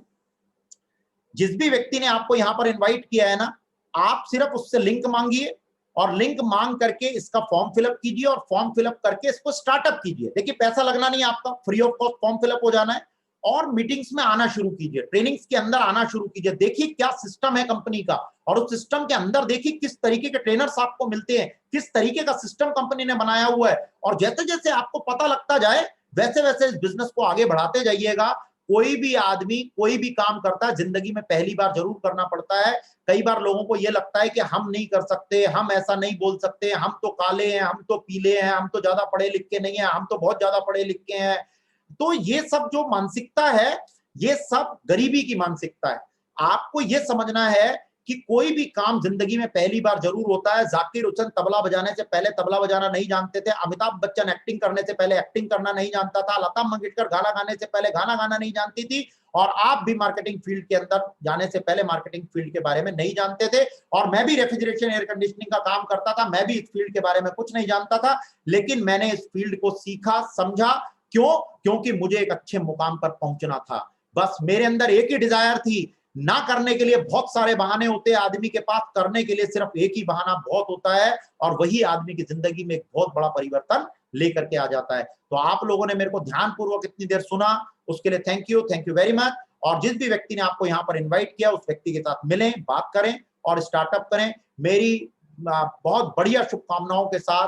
जिस भी व्यक्ति ने आपको यहां पर इनवाइट किया है ना, आप सिर्फ उससे लिंक मांगिए और लिंक मांग करके इसका फॉर्म फिलअप कीजिए और फॉर्म फिलअप करके इसको स्टार्टअप कीजिए। देखिए पैसा लगना नहीं आपका, free of cost form fill up हो जाना है और मीटिंग्स में आना शुरू कीजिए, ट्रेनिंग्स के अंदर आना शुरू कीजिए। देखिए क्या सिस्टम है कंपनी का, और उस सिस्टम के अंदर देखिए किस तरीके के ट्रेनर्स आपको मिलते हैं, किस तरीके का सिस्टम कंपनी ने बनाया हुआ है। और जैसे जैसे आपको पता लगता जाए वैसे वैसे इस बिजनेस को आगे बढ़ाते जाइएगा। कोई भी आदमी कोई भी काम करता है जिंदगी में पहली बार जरूर करना पड़ता है। कई बार लोगों को यह लगता है कि हम नहीं कर सकते, हम ऐसा नहीं बोल सकते, हम तो काले हैं, हम तो पीले हैं, हम तो ज्यादा पढ़े लिखे नहीं है, हम तो बहुत ज्यादा पढ़े लिखे हैं। तो ये सब जो मानसिकता है ये सब गरीबी की मानसिकता है। आपको ये समझना है कि कोई भी काम जिंदगी में पहली बार जरूर होता है। जाकिर हुसैन तबला बजाने से पहले तबला बजाना नहीं जानते थे, अमिताभ बच्चन एक्टिंग करने से पहले एक्टिंग करना नहीं जानता था, लता मंगेशकर गाना गाने से पहले गाना गाना नहीं जानती थी, और आप भी मार्केटिंग फील्ड के अंदर जाने से पहले मार्केटिंग फील्ड के बारे में नहीं जानते थे। और मैं भी रेफ्रिजरेशन एयर कंडीशनिंग का काम करता था, मैं भी इस फील्ड के बारे में कुछ नहीं जानता था, लेकिन मैंने इस फील्ड को सीखा, समझा। क्यों? क्योंकि मुझे एक अच्छे मुकाम पर पहुंचना था। बस मेरे अंदर एक ही डिजायर थी। ना करने के लिए बहुत सारे बहाने होते हैं आदमी के पास, करने के लिए सिर्फ एक ही बहाना बहुत होता है, और वही आदमी की जिंदगी में एक बहुत बड़ा परिवर्तन लेकर के आ जाता है। तो आप लोगों ने मेरे को ध्यानपूर्वक इतनी देर सुना, उसके लिए थैंक यू वेरी मच। और जिस भी व्यक्ति ने आपको यहाँ पर इन्वाइट किया उस व्यक्ति के साथ मिलें, बात करें और स्टार्टअप करें। मेरी बहुत बढ़िया शुभकामनाओं के साथ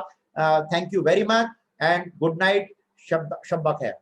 thank you very much and good night, शब बखैर।